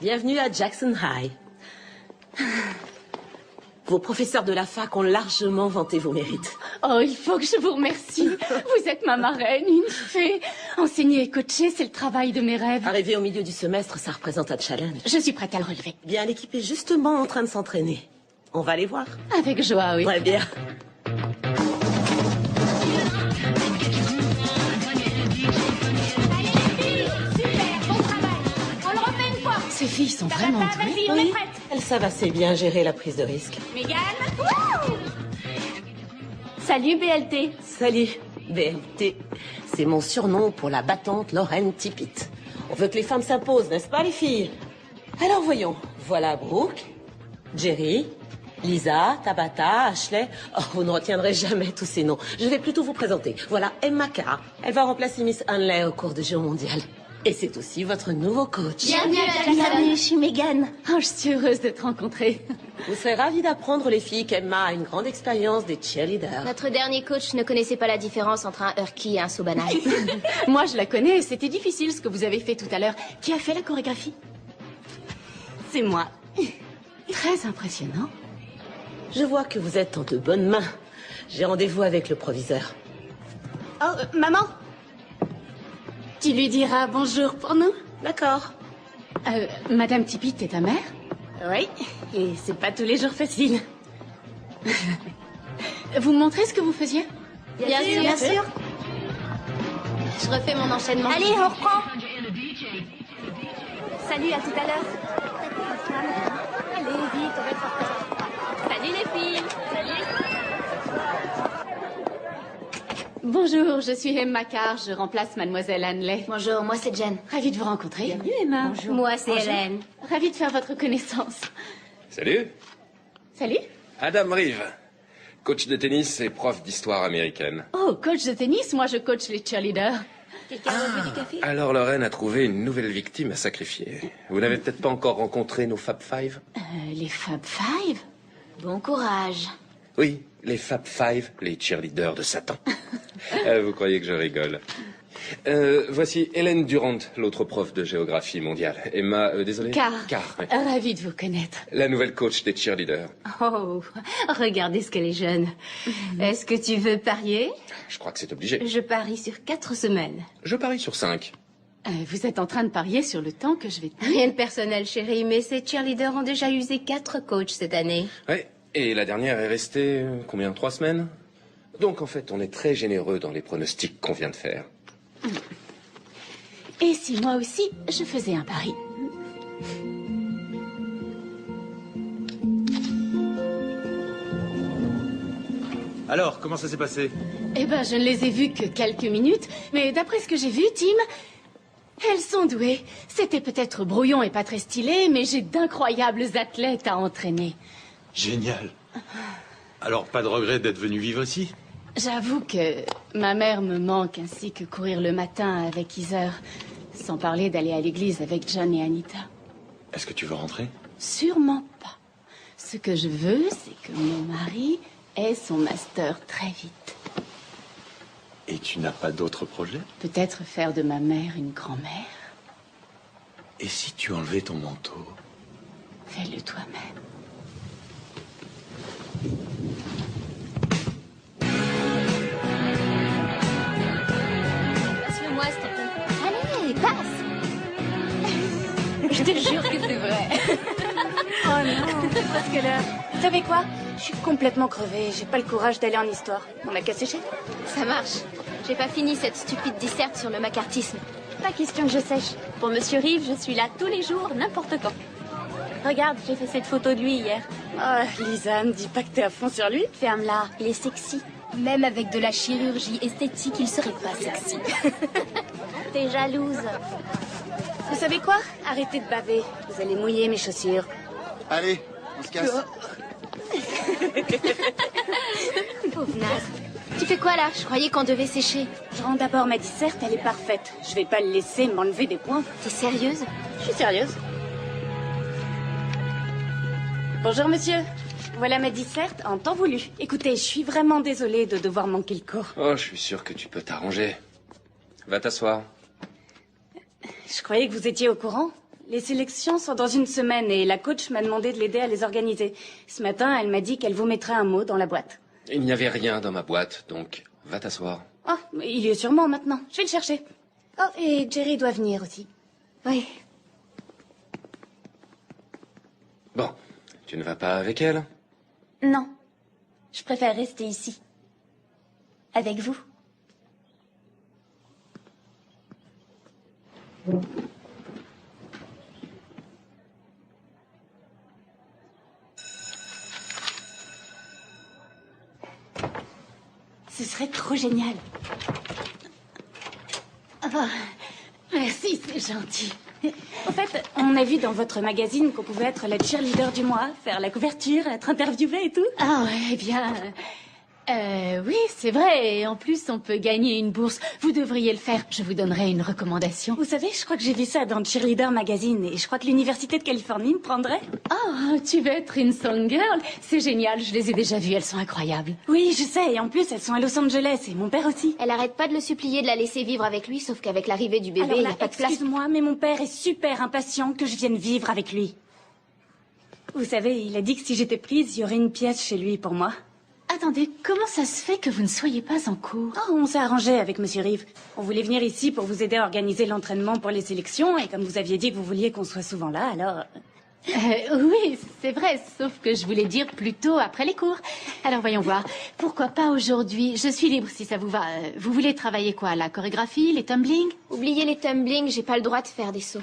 Bienvenue à Jackson High. Vos professeurs de la fac ont largement vanté vos mérites. Oh, il faut que je vous remercie. Vous êtes ma marraine, une fée. Enseigner et coacher, c'est le travail de mes rêves. Arrivé au milieu du semestre, ça représente un challenge. Je suis prête à le relever. Bien, l'équipe est justement en train de s'entraîner. On va les voir. Avec joie, oui. Très bien. Ces filles sont vraiment douées. Oui, elles savent assez bien gérer la prise de risque. Mégane. Salut BLT. Salut, BLT. C'est mon surnom pour la battante Lorraine Tippit. On veut que les femmes s'imposent, n'est-ce pas les filles? Alors voyons, voilà Brooke, Jerry, Lisa, Tabata, Ashley. Oh, vous ne retiendrez jamais tous ces noms. Je vais plutôt vous présenter. Voilà Emma Carr. Elle va remplacer Miss Hanley au cours de Jeux mondial. Et c'est aussi votre nouveau coach. Bienvenue à Jackson. Bienvenue, je suis Mégane. Oh, je suis heureuse de te rencontrer. Vous serez ravis d'apprendre, les filles, qu'Emma a une grande expérience des cheerleaders. Notre dernier coach ne connaissait pas la différence entre un Hurky et un saut banal. Moi, je la connais. C'était difficile ce que vous avez fait tout à l'heure. Qui a fait la chorégraphie? C'est moi. Très impressionnant. Je vois que vous êtes en de bonnes mains. J'ai rendez-vous avec le proviseur. Oh, maman? Tu lui diras bonjour pour nous? D'accord. Madame Tippit est ta mère? Oui, et c'est pas tous les jours facile. Vous me montrez ce que vous faisiez? Bien sûr, bien sûr. Je refais mon enchaînement. Allez, on reprend. Salut, à tout à l'heure. Allez, vite, on va être fort. Salut les filles. Salut. Bonjour, je suis Emma Carr, je remplace Mademoiselle Hanley. Bonjour, moi c'est Jen. Ravie de vous rencontrer. Bienvenue Emma. Bonjour. Moi c'est Hélène. Ravie de faire votre connaissance. Salut, Salut. Adam Reeve, coach de tennis et prof d'histoire américaine. Oh, coach de tennis, moi je coach les cheerleaders. Quelqu'un veut du café? Alors Lorraine a trouvé une nouvelle victime à sacrifier. Vous n'avez peut-être pas encore rencontré nos Fab Five? Les Fab Five? Bon courage. Oui, les Fab Five, les cheerleaders de Satan. Vous croyez que je rigole? Voici Hélène Durant, l'autre prof de géographie mondiale. Emma, désolé. Carr. Oui. Ravie de vous connaître. La nouvelle coach des cheerleaders. Oh, regardez ce qu'elle est jeune. Est-ce que tu veux parier? Je crois que c'est obligé. Je parie sur 4 semaines. Je parie sur 5. Vous êtes en train de parier sur le temps que je vais tenir? Rien de personnel, chérie, mais ces cheerleaders ont déjà usé 4 coachs cette année. Ouais, et la dernière est restée, combien, 3 semaines? Donc en fait, on est très généreux dans les pronostics qu'on vient de faire. Et si moi aussi, je faisais un pari? Alors, comment ça s'est passé? Eh ben, je ne les ai vus que quelques minutes, mais d'après ce que j'ai vu, Tim, elles sont douées. C'était peut-être brouillon et pas très stylé, mais j'ai d'incroyables athlètes à entraîner. Génial. Alors, pas de regret d'être venu vivre ici? J'avoue que ma mère me manque, ainsi que courir le matin avec Heather, sans parler d'aller à l'église avec John et Anita. Est-ce que tu veux rentrer? Sûrement pas. Ce que je veux, c'est que mon mari ait son master très vite. Et tu n'as pas d'autres projets? Peut-être faire de ma mère une grand-mère. Et si tu enlevais ton manteau? Fais-le toi-même. Passe-le-moi, s'il te plaît. Allez, passe. Je te jure que c'est vrai. Oh non, c'est presque l'heure. Vous savez quoi? Je suis complètement crevée. J'ai pas le courage d'aller en histoire. On a qu'à sécher. Ça marche. J'ai pas fini cette stupide disserte sur le macartisme. Pas question que je sèche. Pour Monsieur Reeve, je suis là tous les jours, n'importe quand. Regarde, j'ai fait cette photo de lui hier. Oh, Lisa, me dis pas que t'es à fond sur lui. Ferme-la, il est sexy. Même avec de la chirurgie esthétique, il serait pas sexy. T'es jalouse. Vous savez quoi? Arrêtez de baver. Vous allez mouiller mes chaussures. Allez, on se casse. Pauvre naze. Tu fais quoi là? Je croyais qu'on devait sécher. Je rends d'abord ma disserte, elle est parfaite. Je vais pas le laisser m'enlever des points. T'es sérieuse? Je suis sérieuse. Bonjour monsieur. Voilà ma disserte en temps voulu. Écoutez, je suis vraiment désolée de devoir manquer le cours. Oh, je suis sûr que tu peux t'arranger. Va t'asseoir. Je croyais que vous étiez au courant. Les sélections sont dans une semaine et la coach m'a demandé de l'aider à les organiser. Ce matin, elle m'a dit qu'elle vous mettrait un mot dans la boîte. Il n'y avait rien dans ma boîte, donc va t'asseoir. Oh, il y est sûrement maintenant. Je vais le chercher. Oh, et Jerry doit venir aussi. Oui. Bon, tu ne vas pas avec elle? Non. Je préfère rester ici. Avec vous. Ce serait trop génial. Oh, merci, c'est gentil. En fait, on a vu dans votre magazine qu'on pouvait être la cheerleader du mois, faire la couverture, être interviewée et tout. Ah ouais, eh bien... oui, c'est vrai. Et en plus, on peut gagner une bourse. Vous devriez le faire. Je vous donnerai une recommandation. Vous savez, je crois que j'ai vu ça dans Cheerleader Magazine et je crois que l'Université de Californie me prendrait. Oh, tu veux être une song girl? C'est génial, je les ai déjà vues, elles sont incroyables. Oui, je sais, et en plus, elles sont à Los Angeles et mon père aussi. Elle arrête pas de le supplier de la laisser vivre avec lui, sauf qu'avec l'arrivée du bébé, Alors il là, n'y a pas de place. excuse-moi, mais mon père est super impatient que je vienne vivre avec lui. Vous savez, il a dit que si j'étais prise, il y aurait une pièce chez lui pour moi. Attendez, comment ça se fait que vous ne soyez pas en cours? Oh, on s'est arrangé avec Monsieur Reeve. On voulait venir ici pour vous aider à organiser l'entraînement pour les sélections, et comme vous aviez dit que vous vouliez qu'on soit souvent là, alors... Oui, c'est vrai, sauf que je voulais dire plutôt après les cours. Alors voyons voir, pourquoi pas aujourd'hui? Je suis libre si ça vous va. Vous voulez travailler quoi? La chorégraphie, les tumblings? Oubliez les tumblings, j'ai pas le droit de faire des sauts.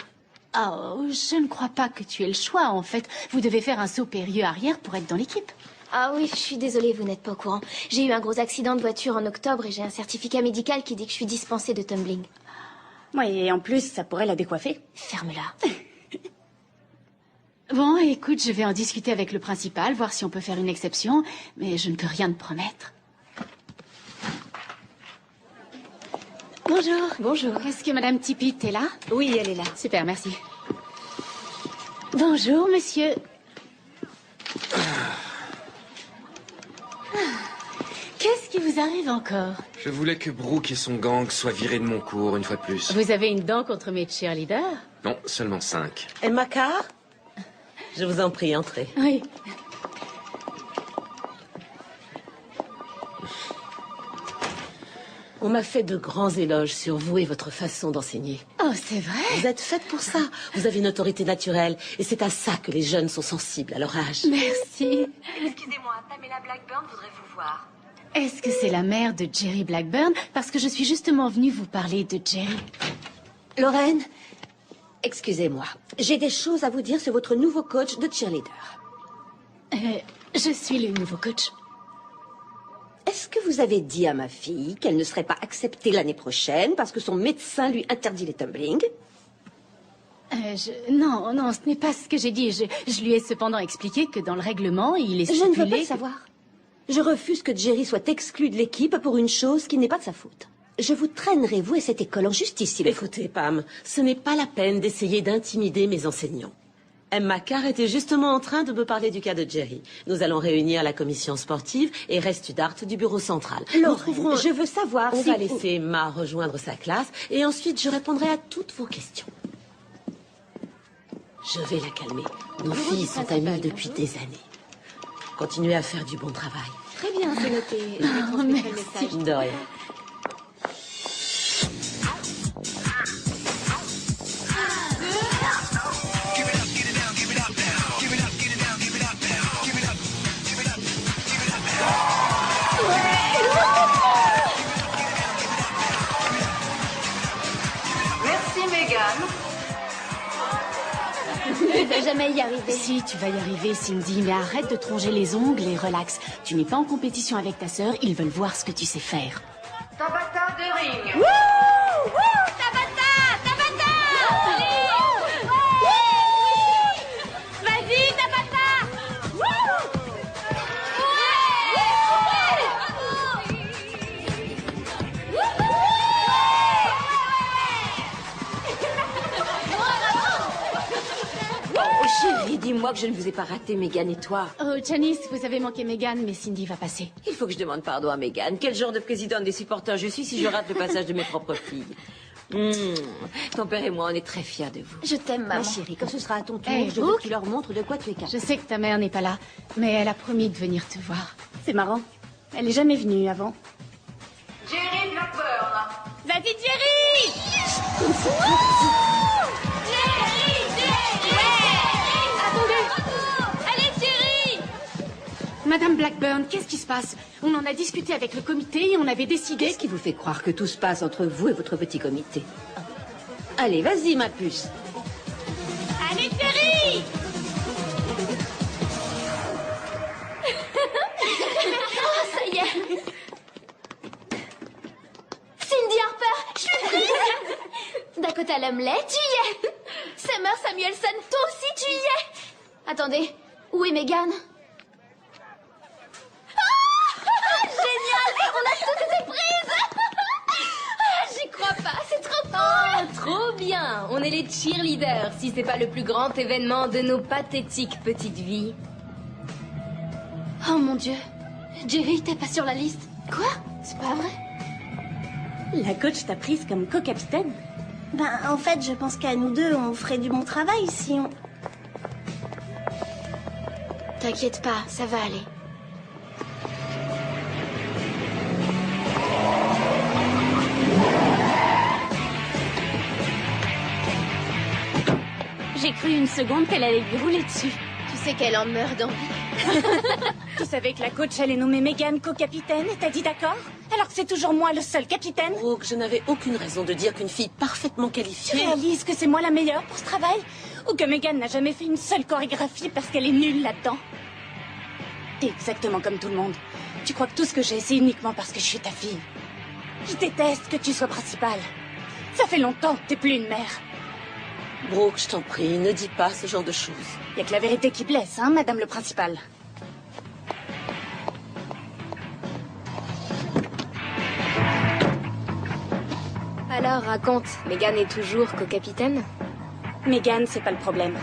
Oh, je ne crois pas que tu aies le choix, en fait. Vous devez faire un saut périlleux arrière pour être dans l'équipe. Ah oui, je suis désolée, vous n'êtes pas au courant. J'ai eu un gros accident de voiture en octobre et j'ai un certificat médical qui dit que je suis dispensée de tumbling. Oui, et en plus, ça pourrait la décoiffer. Ferme-la. Bon, écoute, je vais en discuter avec le principal, voir si on peut faire une exception, mais je ne peux rien te promettre. Bonjour. Bonjour. Est-ce que Madame Tippett est là? Oui, elle est là. Super, merci. Bonjour, monsieur. Qu'est-ce qui vous arrive encore? Je voulais que Brooke et son gang soient virés de mon cours une fois de plus. Vous avez une dent contre mes cheerleaders? Non, seulement 5. Emma Carr? Je vous en prie, entrez. Oui. On m'a fait de grands éloges sur vous et votre façon d'enseigner. Oh, c'est vrai? Vous êtes faite pour ça. Vous avez une autorité naturelle. Et c'est à ça que les jeunes sont sensibles à leur âge. Merci. Excusez-moi, Pamela Blackburn voudrait vous voir. Est-ce que c'est la mère de Jerry Blackburn? Parce que je suis justement venue vous parler de Jerry. Lorraine, excusez-moi. J'ai des choses à vous dire sur votre nouveau coach de cheerleader. Je suis le nouveau coach. Est-ce que vous avez dit à ma fille qu'elle ne serait pas acceptée l'année prochaine parce que son médecin lui interdit les tumblings? Non, ce n'est pas ce que j'ai dit. Je lui ai cependant expliqué que dans le règlement, il est stipulé... Je ne veux pas le savoir. Je refuse que Jerry soit exclu de l'équipe pour une chose qui n'est pas de sa faute. Je vous traînerai, vous et cette école, en justice, s'il le faut. Écoutez, Pam, ce n'est pas la peine d'essayer d'intimider mes enseignants. Emma Carr était justement en train de me parler du cas de Jerry. Nous allons réunir la commission sportive et Restu d'Art du bureau central. Lorraine, je veux savoir On si va vous- laisser Emma rejoindre sa classe et ensuite je répondrai à toutes vos questions. Je vais la calmer. Nos filles sont amies depuis des années. Continuez à faire du bon travail. Très bien, c'est noté. Je vais transmettre le message. De rien. Merci, Megan. Il va jamais y arriver. Si, tu vas y arriver, Cindy, mais arrête de te ronger les ongles et relax. Tu n'es pas en compétition avec ta sœur, ils veulent voir ce que tu sais faire. Tabata de ring. Vas-y, Tabata! Oh, chérie, dis-moi que je ne vous ai pas raté, Megan et toi. Oh, Janice, vous avez manqué Megan, mais Cindy va passer. Il faut que je demande pardon à Megan. Quel genre de présidente des supporters je suis si je rate le passage de mes propres filles? Ton père et moi, on est très fiers de vous. Je t'aime, Ma maman. chérie, quand ce sera à ton tour, Hey, je veux Brooke. que tu leur montres de quoi tu es capable. Je sais que ta mère n'est pas là, mais elle a promis de venir te voir. C'est marrant. Elle est jamais venue avant. Jerry Blackburn. Vas-y, Jerry! Allez, Jerry! Madame Blackburn, qu'est-ce qui se passe? On en a discuté avec le comité et on avait décidé... Qu'est-ce qui vous fait croire que tout se passe entre vous et votre petit comité? Allez, vas-y, ma puce. Allez, Jerry! Ça y est. Cindy Harper, je suis prise. Dakota Lumley, tu y es. Summer Samuelson, toi aussi tu y es. Attendez, où est Megan? Génial, on a tous été prises. J'y crois pas, c'est trop cool. Trop bien. On est les cheerleaders, si c'est pas le plus grand événement de nos pathétiques petites vies. Oh mon Dieu, Jerry, t'es pas sur la liste? Quoi? C'est pas vrai? La coach t'a prise comme co-capitaine. Ben, en fait, je pense qu'à nous deux, on ferait du bon travail si on... T'inquiète pas, ça va aller. J'ai cru une seconde qu'elle allait lui rouler dessus. Tu sais qu'elle en meurt d'envie. Tu savais que la coach allait nommer Megan co-capitaine et t'as dit d'accord? Alors que c'est toujours moi le seul capitaine? Brooke, je n'avais aucune raison de dire qu'une fille parfaitement Tu qualifiée... réalises que c'est moi la meilleure pour ce travail? Ou que Megan n'a jamais fait une seule chorégraphie parce qu'elle est nulle là-dedans? T'es exactement comme tout le monde. Tu crois que tout ce que j'ai, c'est uniquement parce que je suis ta fille. Je déteste que tu sois principale. Ça fait longtemps que t'es plus une mère. Brooke, je t'en prie, ne dis pas ce genre de choses. Y a que la vérité qui blesse, hein, madame le principal? Alors, raconte, Megan est toujours co-capitaine? Megan, c'est pas le problème.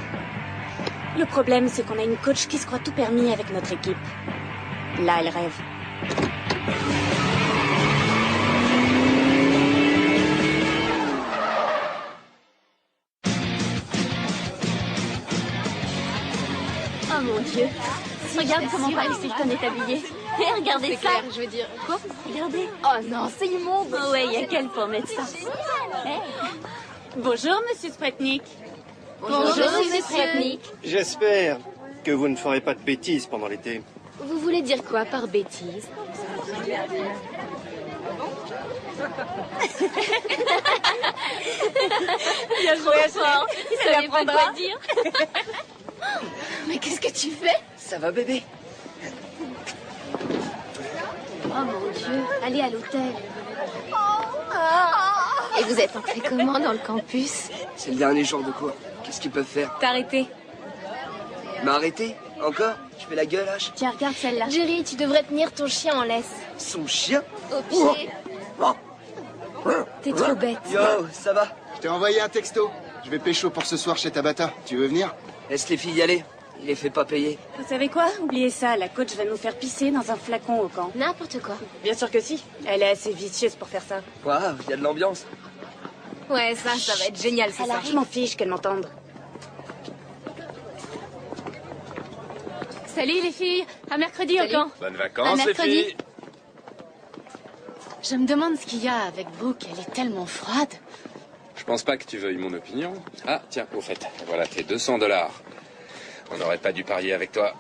Le problème, c'est qu'on a une coach qui se croit tout permis avec notre équipe. Là, elle rêve. Oh mon Dieu. Regarde comment Paris Hilton est habillée. Et regardez ça. Clair, je veux dire... Quoi? Regardez. Oh non, c'est immonde. Oh ouais, y a qu'elle pour mettre ça. Bonjour, monsieur Spretnik. Bonjour, monsieur Spretnik. J'espère que vous ne ferez pas de bêtises pendant l'été. Vous voulez dire quoi par bêtise? Bien joué à toi. Ça l'apprendra. dire. Mais qu'est-ce que tu fais? Ça va, bébé? Oh mon Dieu, allez à l'hôtel. Et vous êtes entré comment dans le campus? C'est le dernier jour de cours. Qu'est-ce qu'ils peuvent faire? T'as arrêté. M'arrêter? Encore? Je fais la gueule, H? Tiens, regarde celle-là. Jerry, tu devrais tenir ton chien en laisse. Son chien? Au pied. T'es trop bête. Yo, ça va? Je t'ai envoyé un texto. Je vais pécho pour ce soir chez Tabata. Tu veux venir? Laisse les filles y aller. Il les fait pas payer. Vous savez quoi? Oubliez ça, la coach va nous faire pisser dans un flacon au camp. N'importe quoi. Bien sûr que si. Elle est assez vicieuse pour faire ça. Waouh, il y a de l'ambiance. Ouais, ça va être génial, c'est ça. Je m'en fiche qu'elle m'entende. Salut les filles, à mercredi Salut. au camp. Bonnes À vacances, les mercredi. filles. Je me demande ce qu'il y a avec Brooke, elle est tellement froide. Je pense pas que tu veuilles mon opinion. Ah, tiens, au fait, voilà tes $200. On n'aurait pas dû parier avec toi.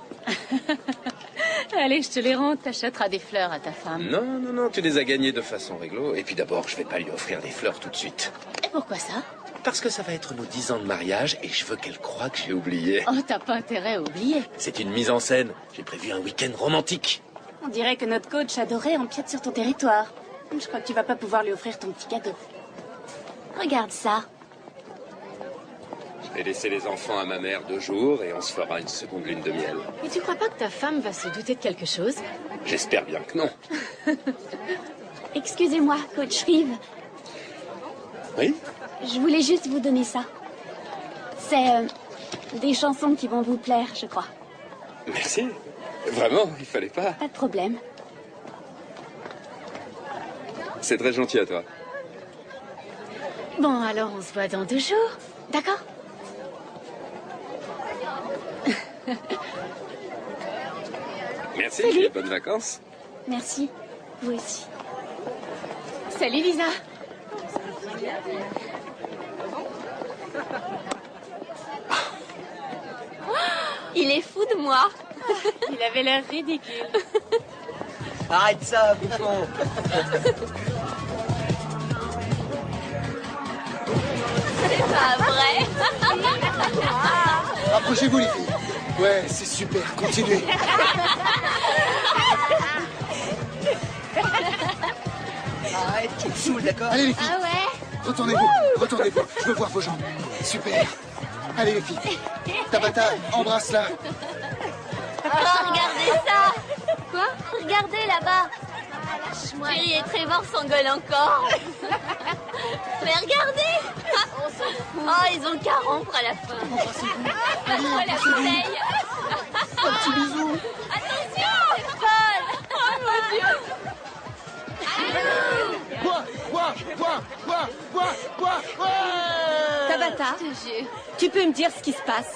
Allez, je te les rends, t'achèteras des fleurs à ta femme. Non, non, non, tu les as gagnés de façon réglo. Et puis d'abord, je vais pas lui offrir des fleurs tout de suite. Et pourquoi ça? Parce que ça va être nos 10 ans de mariage et je veux qu'elle croie que j'ai oublié. Oh, t'as pas intérêt à oublier. C'est une mise en scène. J'ai prévu un week-end romantique. On dirait que notre coach adoré empiète sur ton territoire. Je crois que tu vas pas pouvoir lui offrir ton petit cadeau. Regarde ça. Je vais laisser les enfants à ma mère 2 jours et on se fera une seconde lune de miel. Et tu crois pas que ta femme va se douter de quelque chose? J'espère bien que non. Excusez-moi, coach Reeve. Oui? Je voulais juste vous donner ça. C'est des chansons qui vont vous plaire, je crois. Merci. Vraiment, il fallait pas. Pas de problème. C'est très gentil à toi. Bon, alors on se voit dans 2 jours, d'accord? Merci, Salut. et bonnes vacances. Merci. Vous aussi. Salut Lisa. Il est fou de moi. Il avait l'air ridicule. Arrête ça, bouffon. C'est pas vrai. Rapprochez-vous, les filles. Ouais, c'est super, continuez. Arrête, tu me saoules, d'accord? Allez, les filles. Ah ouais? Retournez-vous, retournez-vous. Je veux voir vos jambes. Super. Allez, les filles. Tabata, embrasse-la. Oh, regardez ça! Quoi? Regardez là-bas! Jerry et Trevor s'engueulent encore. Mais regardez. Oh, ils ont le qu'à rompre à la fin. Allez, Oh, la embrassez-vous. bouteille. Un petit bisou. Attention, Paul. Oh mon Dieu. Bois, bois, bois, bois, bois, bois, bois. Tabata, Je te jure. tu peux me dire ce qui se passe?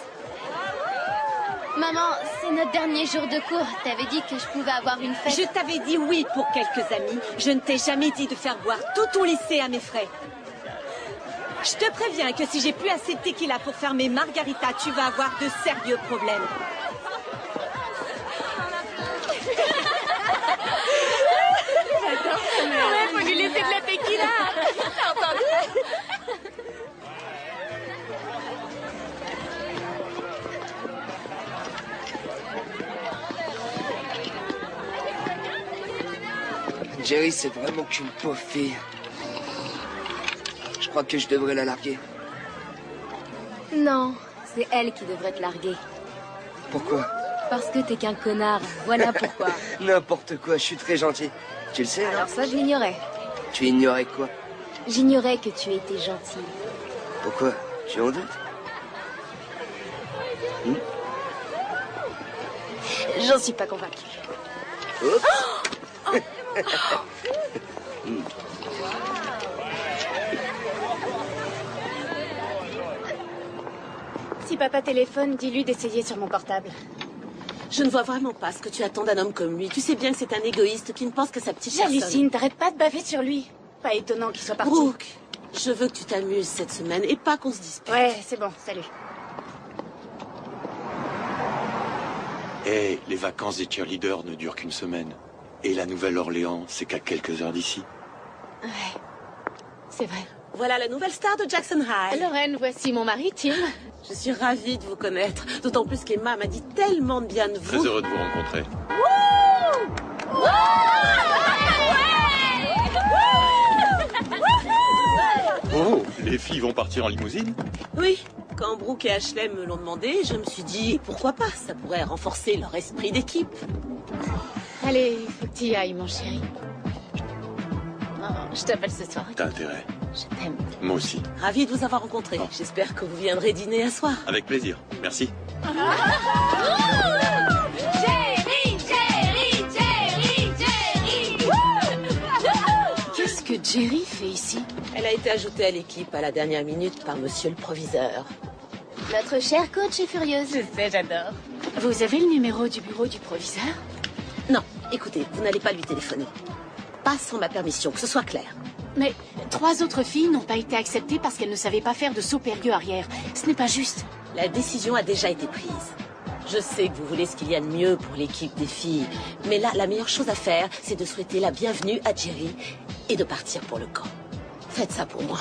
Maman, c'est notre dernier jour de cours. T'avais dit que je pouvais avoir une fête. Je t'avais dit oui pour quelques amis. Je ne t'ai jamais dit de faire boire tout ton lycée à mes frais. Je te préviens que si j'ai plus assez de tequila pour faire mes margaritas, tu vas avoir de sérieux problèmes. Ouais, faut lui laisser de la tequila. T'as entendu? Jerry, c'est vraiment qu'une pauvre fille. Je crois que je devrais la larguer. Non, c'est elle qui devrait te larguer. Pourquoi? Parce que t'es qu'un connard. Voilà pourquoi. N'importe quoi, je suis très gentil. Tu le sais, Alors alors? ça, je l'ignorais. Tu ignorais quoi? J'ignorais que tu étais gentil. Pourquoi? Tu en doutes? J'en suis pas convaincue. Oups. Si papa téléphone, dis-lui d'essayer sur mon portable. Je ne vois vraiment pas ce que tu attends d'un homme comme lui. Tu sais bien que c'est un égoïste qui ne pense qu'à sa petite personne. J'hallucine, t'arrêtes pas de baver sur lui. Pas étonnant qu'il soit parti. Brooke, je veux que tu t'amuses cette semaine et pas qu'on se dispute. Ouais, c'est bon, salut. Eh, les vacances des cheerleaders ne durent qu'une semaine. Et la Nouvelle-Orléans, c'est qu'à quelques heures d'ici. Ouais, c'est vrai. Voilà la nouvelle star de Jackson High. Lorraine, voici mon mari, Tim. Je suis ravie de vous connaître. D'autant plus qu'Emma m'a dit tellement de bien de vous. Très heureux de vous rencontrer. Oh, les filles vont partir en limousine? Oui, quand Brooke et Ashley me l'ont demandé, je me suis dit pourquoi pas, ça pourrait renforcer leur esprit d'équipe. Allez, il faut que tu y ailles, mon chéri. Oh, je t'appelle ce soir. T'as intérêt. Je t'aime. Moi aussi. Ravie de vous avoir rencontré. J'espère que vous viendrez dîner à soir. Avec plaisir. Merci. Jerry, Jerry, Jerry, Jerry. Qu'est-ce que Jerry fait ici? Elle a été ajoutée à l'équipe à la dernière minute par monsieur le proviseur. Notre chère coach est furieuse. Je sais, j'adore. Vous avez le numéro du bureau du proviseur? Non, écoutez, vous n'allez pas lui téléphoner. Pas sans ma permission, que ce soit clair. Mais 3 autres filles n'ont pas été acceptées parce qu'elles ne savaient pas faire de saut périlleux arrière. Ce n'est pas juste. La décision a déjà été prise. Je sais que vous voulez ce qu'il y a de mieux pour l'équipe des filles. Mais là, la meilleure chose à faire, c'est de souhaiter la bienvenue à Jerry et de partir pour le camp. Faites ça pour moi.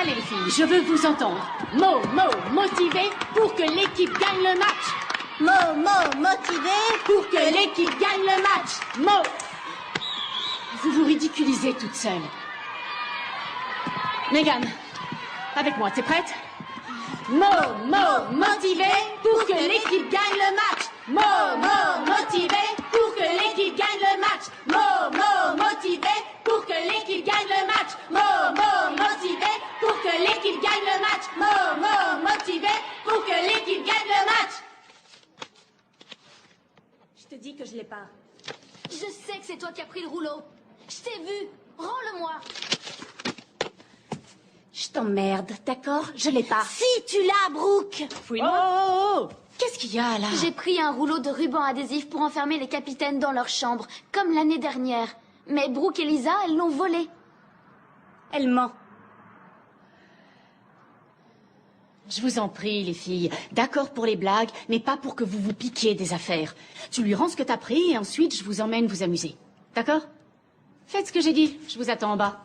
Allez les filles, je veux vous entendre. Motivé pour que l'équipe gagne le match. Motivé pour que l'équipe gagne le match. Vous vous ridiculisez toute seule. Megan, avec moi, t'es prête? Motivé pour que l'équipe gagne le match. Motivé pour que l'équipe gagne le match. Motivé pour que l'équipe gagne le match. Motivé pour que l'équipe gagne le match. Motivé pour que l'équipe gagne le match. Je te dis que je l'ai pas. Je sais que c'est toi qui as pris le rouleau. Je t'ai vu. Rends-le-moi. Je t'emmerde, d'accord? Je l'ai pas. Si, tu l'as, Brooke. Oh! Qu'est-ce qu'il y a, là? J'ai pris un rouleau de ruban adhésif pour enfermer les capitaines dans leur chambre, comme l'année dernière. Mais Brooke et Lisa, elles l'ont volé. Elle ment. Je vous en prie, les filles. D'accord pour les blagues, mais pas pour que vous vous piquiez des affaires. Tu lui rends ce que t'as pris et ensuite je vous emmène vous amuser. D'accord? Faites ce que j'ai dit. Je vous attends en bas.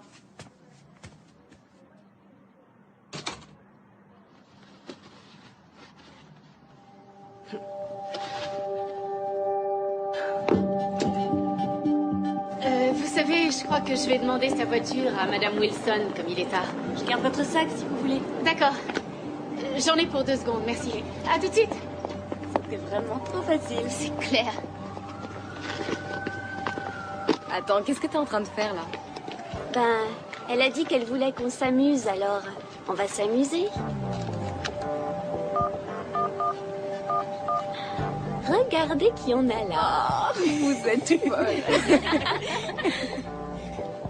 Vous savez, je crois que je vais demander sa voiture à Madame Wilson, comme il est tard. Je garde votre sac si vous voulez. D'accord. J'en ai pour 2 secondes, merci. À tout de suite. C'était vraiment trop facile. C'est clair. Attends, qu'est-ce que t'es en train de faire, là? Ben, elle a dit qu'elle voulait qu'on s'amuse, alors on va s'amuser. Regardez qui on a là. Oh, vous êtes folle.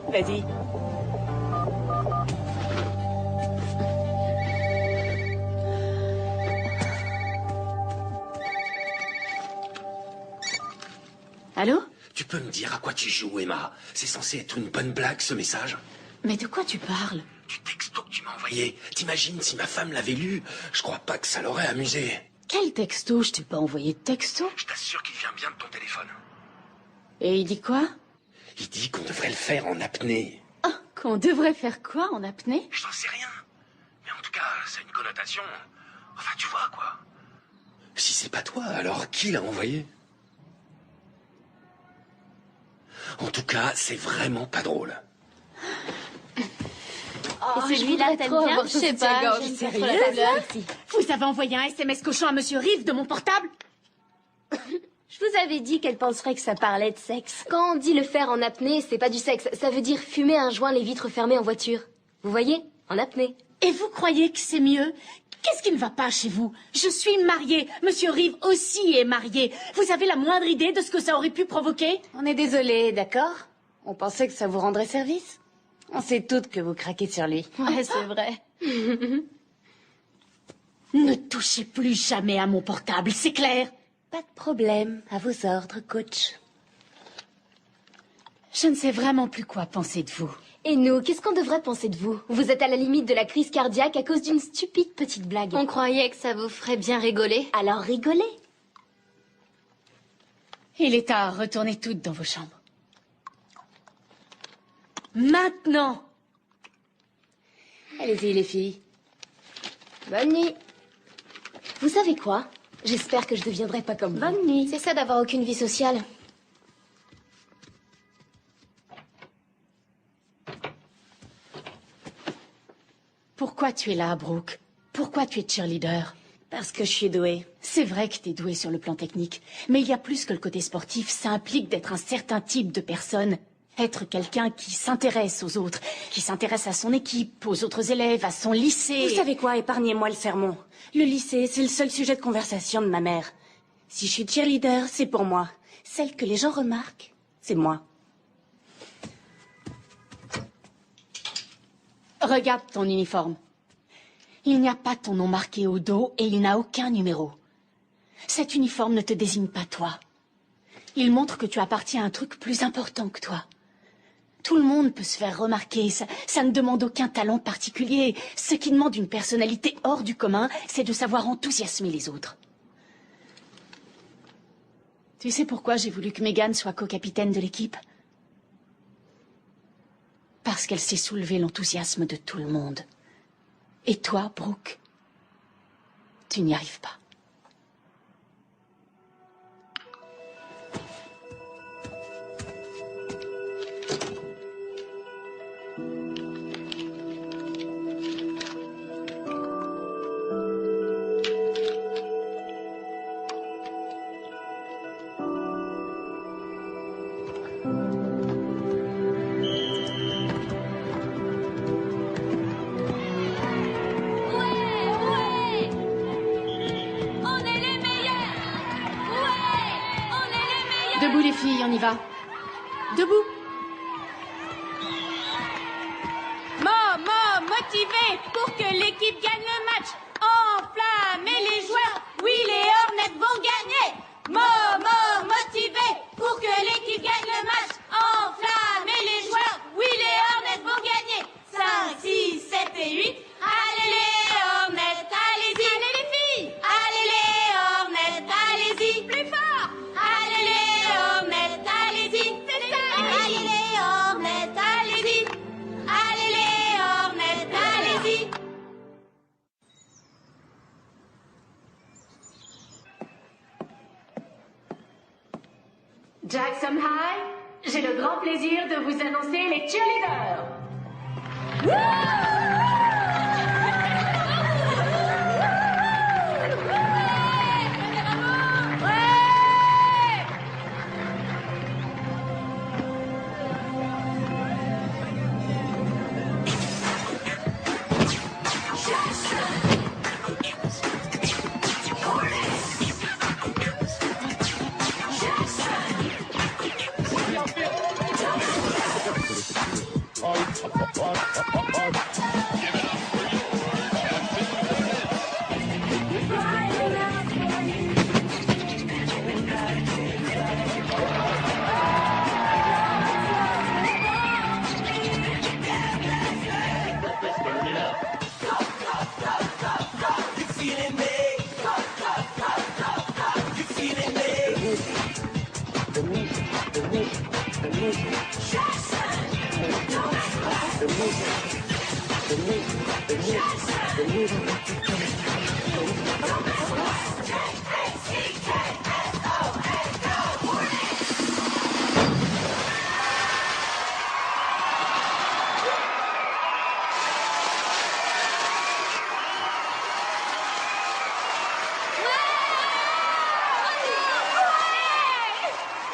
Vas-y. Allô? Tu peux me dire à quoi tu joues, Emma? C'est censé être une bonne blague, ce message? Mais de quoi tu parles? Du texto que tu m'as envoyé. T'imagines si ma femme l'avait lu? Je crois pas que ça l'aurait amusé. Quel texto? Je t'ai pas envoyé de texto. Je t'assure qu'il vient bien de ton téléphone. Et il dit quoi? Il dit qu'on devrait le faire en apnée. Ah, qu'on devrait faire quoi en apnée? Je n'en sais rien. Mais en tout cas, c'est une connotation... Enfin, tu vois, quoi. Si c'est pas toi, alors qui l'a envoyé? En tout cas, c'est vraiment pas drôle. Et celui-là, t'aimes bien? Je sais pas. Sérieux? Vous avez envoyé un SMS cochon à Monsieur Reeve de mon portable? Je vous avais dit qu'elle penserait que ça parlait de sexe. Quand on dit le faire en apnée, c'est pas du sexe. Ça veut dire fumer un joint les vitres fermées en voiture. Vous voyez? En apnée. Et vous croyez que c'est mieux? Qu'est-ce qui ne va pas chez vous? Je suis mariée. Monsieur Reeve aussi est marié. Vous avez la moindre idée de ce que ça aurait pu provoquer? On est désolé, d'accord? On pensait que ça vous rendrait service. On sait toutes que vous craquez sur lui. Ouais, c'est vrai. Ne touchez plus jamais à mon portable, c'est clair? Pas de problème. À vos ordres, coach. Je ne sais vraiment plus quoi penser de vous. Et nous, qu'est-ce qu'on devrait penser de vous? Vous êtes à la limite de la crise cardiaque à cause d'une stupide petite blague. On croyait que ça vous ferait bien rigoler. Alors rigolez. Il est tard, retournez toutes dans vos chambres. Maintenant! Allez-y, les filles. Bonne nuit. Vous savez quoi? J'espère que je deviendrai pas comme vous. Bonne nuit. C'est ça d'avoir aucune vie sociale. Pourquoi tu es là, Brooke? Pourquoi tu es cheerleader? Parce que je suis douée. C'est vrai que t'es douée sur le plan technique, mais il y a plus que le côté sportif. Ça implique d'être un certain type de personne. Être quelqu'un qui s'intéresse aux autres, qui s'intéresse à son équipe, aux autres élèves, à son lycée. Vous savez quoi? Épargnez-moi le sermon. Le lycée, c'est le seul sujet de conversation de ma mère. Si je suis cheerleader, c'est pour moi. Celle que les gens remarquent, c'est moi. Regarde ton uniforme. Il n'y a pas ton nom marqué au dos et il n'a aucun numéro. Cet uniforme ne te désigne pas toi. Il montre que tu appartiens à un truc plus important que toi. Tout le monde peut se faire remarquer, ça ne demande aucun talent particulier. Ce qui demande une personnalité hors du commun, c'est de savoir enthousiasmer les autres. Tu sais pourquoi j'ai voulu que Megan soit co-capitaine de l'équipe? Parce qu'elle sait soulever l'enthousiasme de tout le monde. Et toi, Brooke, tu n'y arrives pas. Debout les filles, on y va. Debout. Motivé pour que l'équipe gagne le match. Enflammez les joueurs. Oui, les Hornets vont gagner. Motivé pour que l'équipe gagne le match. Enflammez les joueurs. Oui, les Hornets vont gagner. 5, 6, 7 et 8. Allez les Hornets, allez-y. Allez les filles. Allez les Hornets, allez-y. Plus fort. Allez les Hornets, allez-y. C'est ça. Allez les Hornets, allez-y. Allez les Hornets, allez-y. Jackson High, j'ai le grand plaisir de vous annoncer les cheerleaders.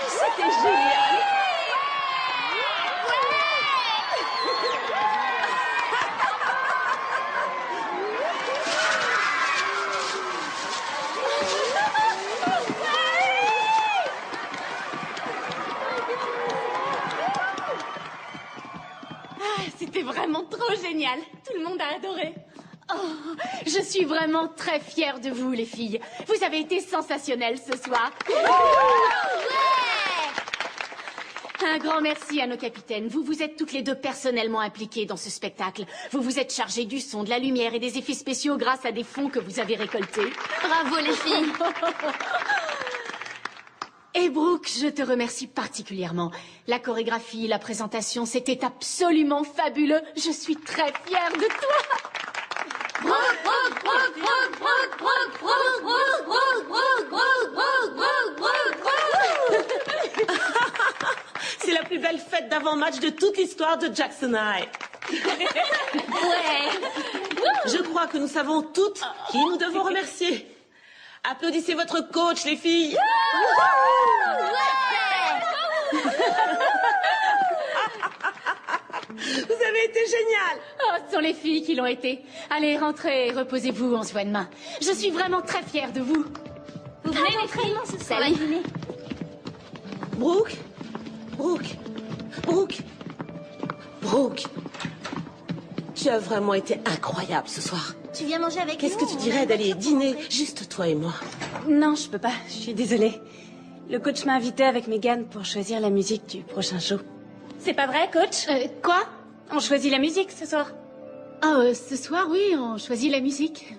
C'était génial. C'était vraiment trop génial. Tout le monde a adoré. Oh, je suis vraiment très fière de vous, les filles. Vous avez été sensationnelles ce soir. Un grand merci à nos capitaines. Vous vous êtes toutes les deux personnellement impliquées dans ce spectacle. Vous vous êtes chargées du son, de la lumière et des effets spéciaux grâce à des fonds que vous avez récoltés. Bravo, les filles. Et Brooke, je te remercie particulièrement. La chorégraphie, la présentation, c'était absolument fabuleux. Je suis très fière de toi. C'est la plus belle fête d'avant-match de toute l'histoire de Jackson High. Ouais. Je crois que nous savons toutes qui nous devons remercier. Applaudissez votre coach, les filles. Vous avez été géniales. Oh, ce sont les filles qui l'ont été. Allez, rentrez et reposez-vous, on se voit demain. Je suis vraiment très fière de vous. Vous venez, les filles, ce soir à dîner. Brooke, Tu as vraiment été incroyable ce soir. Tu viens manger avec nous? Qu'est-ce que tu dirais d'aller dîner, juste toi et moi? Non, je peux pas. Je suis désolée. Le coach m'a invité avec Megan pour choisir la musique du prochain show. C'est pas vrai, coach? Quoi? On choisit la musique ce soir. Ah, ce soir, oui, on choisit la musique.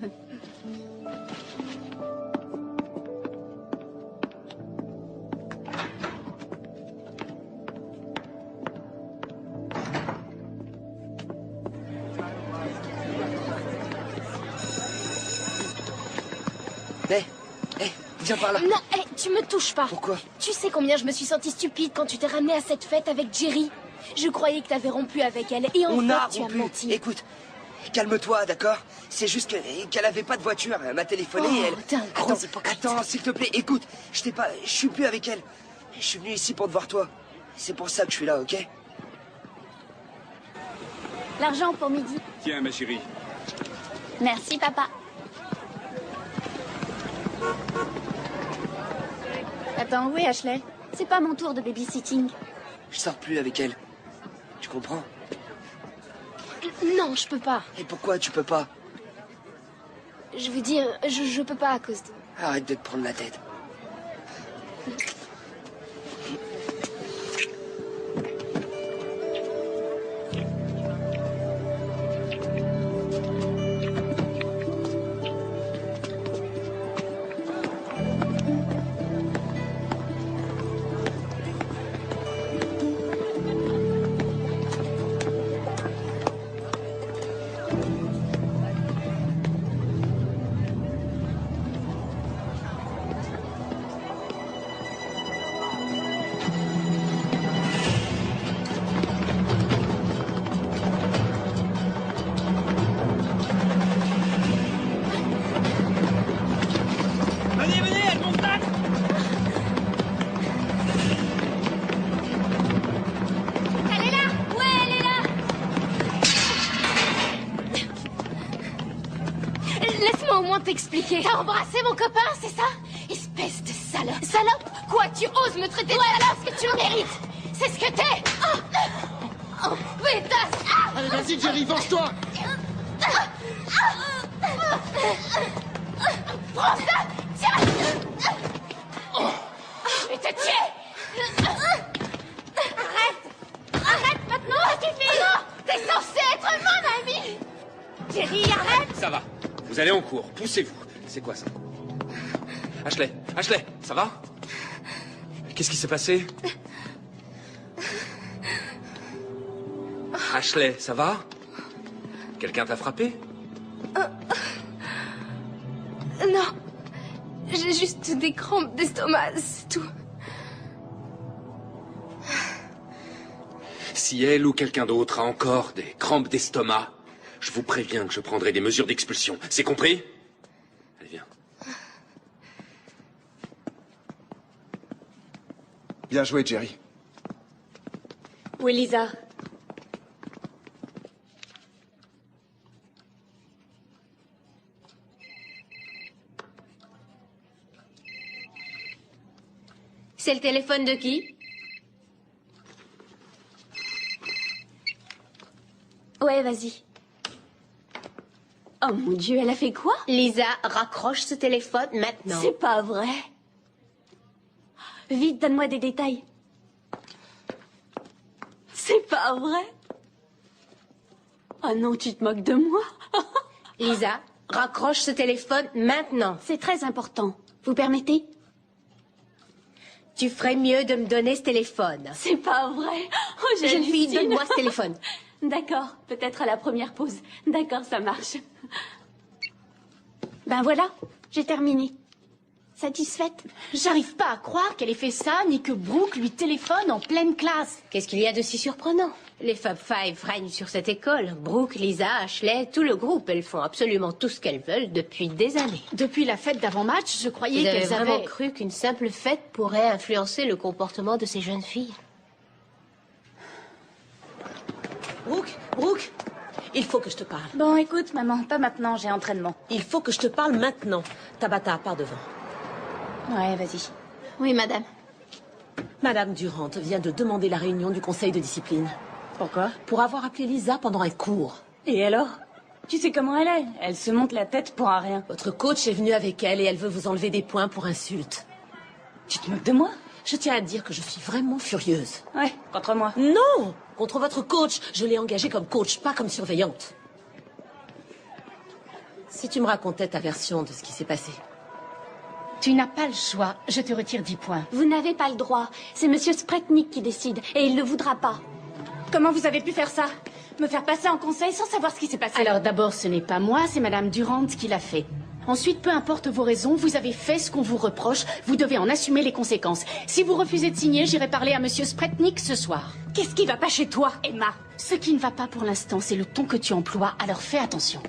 Viens par là. Non, tu me touches pas. Pourquoi? Tu sais combien je me suis sentie stupide quand tu t'es ramenée à cette fête avec Jerry. Je croyais que t'avais rompu avec elle et en fait, tu as menti. Écoute, calme-toi, d'accord? C'est juste qu'elle avait pas de voiture. Elle m'a téléphoné et elle... T'es un gros hypocrite. Attends, s'il te plaît, écoute. Je suis plus avec elle. Je suis venu ici pour te voir toi. C'est pour ça que je suis là, ok? L'argent pour midi. Tiens, ma chérie. Merci, papa. Attends, où est Ashley? C'est pas mon tour de babysitting. Je sors plus avec elle. Tu comprends? Non, je peux pas. Et pourquoi tu peux pas? Je veux dire, je peux pas à cause de... Arrête de te prendre la tête. T'expliquer. T'as embrassé mon copain, c'est ça? Espèce de salope. Salope? Quoi, tu oses me traiter de salope? Ce que tu le mérites. C'est ce que t'es. Pétasse. Allez, vas-y, Jerry, venge-toi. Prends ça. Tiens. Je vais te tuer. Arrête maintenant. Tu fais non. T'es censé être mon ami. Jerry, arrête. Ça va. Vous allez en cours, poussez-vous. C'est quoi ça? Ashley, ça va? Qu'est-ce qui s'est passé? Ashley, ça va? Quelqu'un t'a frappé? Non. J'ai juste des crampes d'estomac, c'est tout. Si elle ou quelqu'un d'autre a encore des crampes d'estomac, je vous préviens que je prendrai des mesures d'expulsion. C'est compris? Allez, viens. Bien joué, Jerry. Où est Lisa? C'est le téléphone de qui? Ouais, vas-y. Oh mon Dieu, elle a fait quoi? Lisa, raccroche ce téléphone maintenant. C'est pas vrai. Vite, donne-moi des détails. C'est pas vrai. Oh non, tu te moques de moi. Lisa, raccroche ce téléphone maintenant. C'est très important. Vous permettez? Tu ferais mieux de me donner ce téléphone. C'est pas vrai. Oh, Jeune fille, donne-moi ce téléphone. D'accord, peut-être à la première pause. D'accord, ça marche. Ben voilà, j'ai terminé. Satisfaite? J'arrive pas à croire qu'elle ait fait ça, ni que Brooke lui téléphone en pleine classe. Qu'est-ce qu'il y a de si surprenant? Les Fab Five règnent sur cette école. Brooke, Lisa, Ashley, tout le groupe. Elles font absolument tout ce qu'elles veulent depuis des années. Depuis la fête d'avant-match, je croyais Vous avez qu'elles vraiment avaient... cru qu'une simple fête pourrait influencer le comportement de ces jeunes filles? Brooke, il faut que je te parle. Bon, écoute, maman, pas maintenant, j'ai entraînement. Il faut que je te parle maintenant. Tabata, par devant. Ouais, vas-y. Oui, madame. Madame Durant vient de demander la réunion du conseil de discipline. Pourquoi? Pour avoir appelé Lisa pendant un cours. Et alors? Tu sais comment elle est? Elle se monte la tête pour un rien. Votre coach est venu avec elle et elle veut vous enlever des points pour insulte. Tu te moques de moi? Je tiens à dire que je suis vraiment furieuse. Ouais, contre moi. Non! Contre votre coach. Je l'ai engagée comme coach, pas comme surveillante. Si tu me racontais ta version de ce qui s'est passé. Tu n'as pas le choix. Je te retire 10 points. Vous n'avez pas le droit. C'est Monsieur Spretnik qui décide. Et il ne voudra pas. Comment vous avez pu faire ça? Me faire passer en conseil sans savoir ce qui s'est passé? Alors d'abord, ce n'est pas moi, c'est Madame Durant qui l'a fait. Ensuite, peu importe vos raisons, vous avez fait ce qu'on vous reproche, vous devez en assumer les conséquences. Si vous refusez de signer, j'irai parler à Monsieur Spretnik ce soir. Qu'est-ce qui va pas chez toi, Emma? Ce qui ne va pas pour l'instant, c'est le ton que tu emploies, alors fais attention.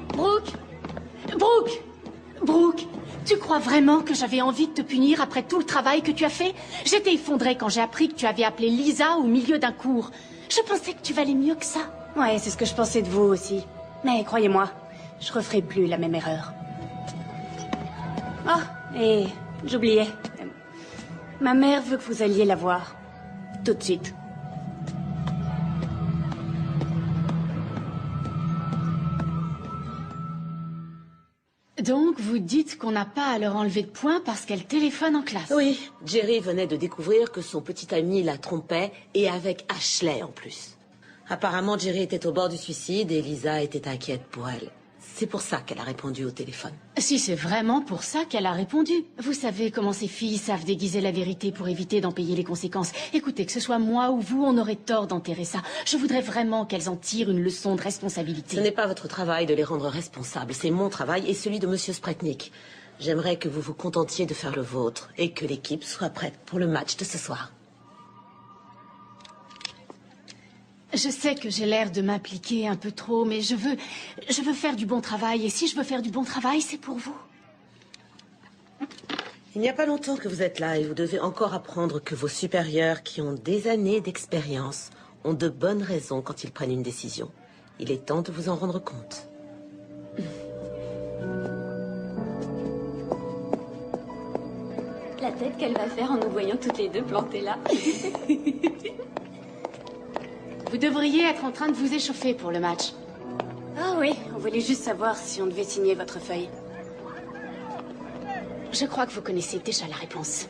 Brooke! Brooke! Brooke! Tu crois vraiment que j'avais envie de te punir après tout le travail que tu as fait? J'étais effondrée quand j'ai appris que tu avais appelé Lisa au milieu d'un cours. Je pensais que tu valais mieux que ça. Ouais, c'est ce que je pensais de vous aussi. Mais croyez-moi, je referai plus la même erreur. Ah, et j'oubliais. Ma mère veut que vous alliez la voir. Tout de suite. Donc, vous dites qu'on n'a pas à leur enlever de points parce qu'elle téléphone en classe. Oui, Jerry venait de découvrir que son petit ami la trompait, et avec Ashley en plus. Apparemment, Jerry était au bord du suicide et Lisa était inquiète pour elle. C'est pour ça qu'elle a répondu au téléphone. Si c'est vraiment pour ça qu'elle a répondu. Vous savez comment ces filles savent déguiser la vérité pour éviter d'en payer les conséquences. Écoutez, que ce soit moi ou vous, on aurait tort d'enterrer ça. Je voudrais vraiment qu'elles en tirent une leçon de responsabilité. Ce n'est pas votre travail de les rendre responsables. C'est mon travail et celui de Monsieur Spretnik. J'aimerais que vous vous contentiez de faire le vôtre et que l'équipe soit prête pour le match de ce soir. Je sais que j'ai l'air de m'impliquer un peu trop, mais je veux faire du bon travail. Et si je veux faire du bon travail, c'est pour vous. Il n'y a pas longtemps que vous êtes là et vous devez encore apprendre que vos supérieurs, qui ont des années d'expérience, ont de bonnes raisons quand ils prennent une décision. Il est temps de vous en rendre compte. La tête qu'elle va faire en nous voyant toutes les deux plantées là. Vous devriez être en train de vous échauffer pour le match. Ah oui, on voulait juste savoir si on devait signer votre feuille. Je crois que vous connaissez déjà la réponse.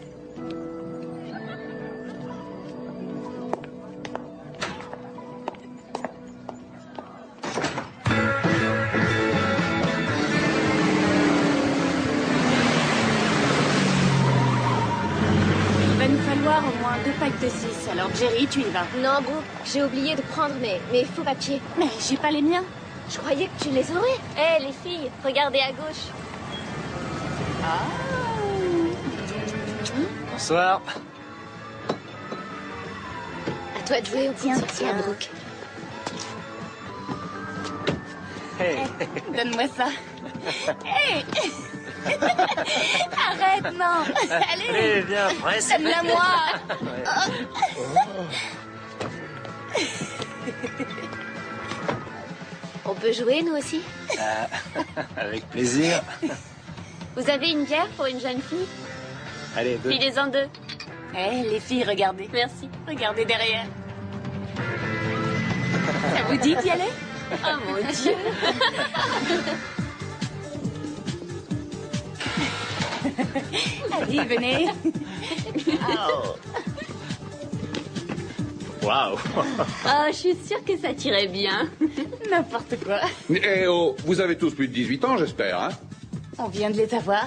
Il va nous falloir au moins 2 packs de 6, alors Jerry, tu y vas. Non, Brooke, j'ai oublié de prendre mes faux papiers. Mais j'ai pas les miens. Je croyais que tu les aurais. Hé, les filles, regardez à gauche. Bonsoir. À toi de jouer au tiens, Brooke. Hey. Donne-moi ça. Hey. Arrête, non. Allez, viens, presse. Donne-la moi. On peut jouer, nous aussi? Avec plaisir. Vous avez une bière pour une jeune fille? Allez, 2. Filez-en 2. Eh, les filles, regardez. Merci. Regardez derrière. Ça vous dit d'y aller? Oh mon Dieu. Allez, venez. Waouh. Oh, je suis sûre que ça tirait bien. N'importe quoi. Eh oh, vous avez tous plus de 18 ans, j'espère, hein? On vient de les avoir.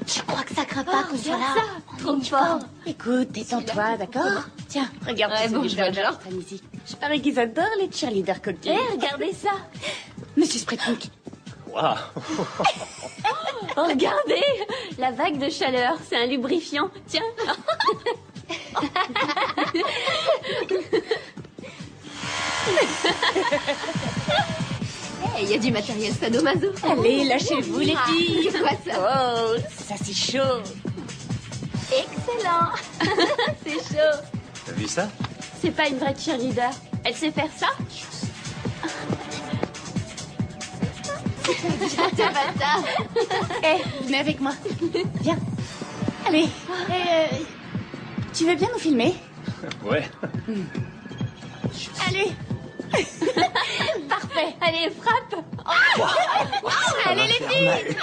Je crois que ça craint pas qu'on soit là. Trop fort. Écoute, détends-toi, d'accord? Tiens, regarde Ouais, ce bon, que je je vais vois le genre. ici. Je parie qu'ils adorent les cheerleaders coquilles. Hé, regardez ça. Monsieur Spretnik. Waouh. Oh, regardez la vague de chaleur, c'est un lubrifiant. Tiens. Il y a du matériel sadomaso. Allez, lâchez-vous les filles. C'est quoi ça? Oh, ça c'est chaud. Excellent. C'est chaud. T'as vu ça? C'est pas une vraie cheerleader. Elle sait faire ça? Eh, venez avec moi. Viens. Allez. Tu veux bien nous filmer? Ouais. Allez. Parfait. Allez, frappe. Oh. Allez les filles.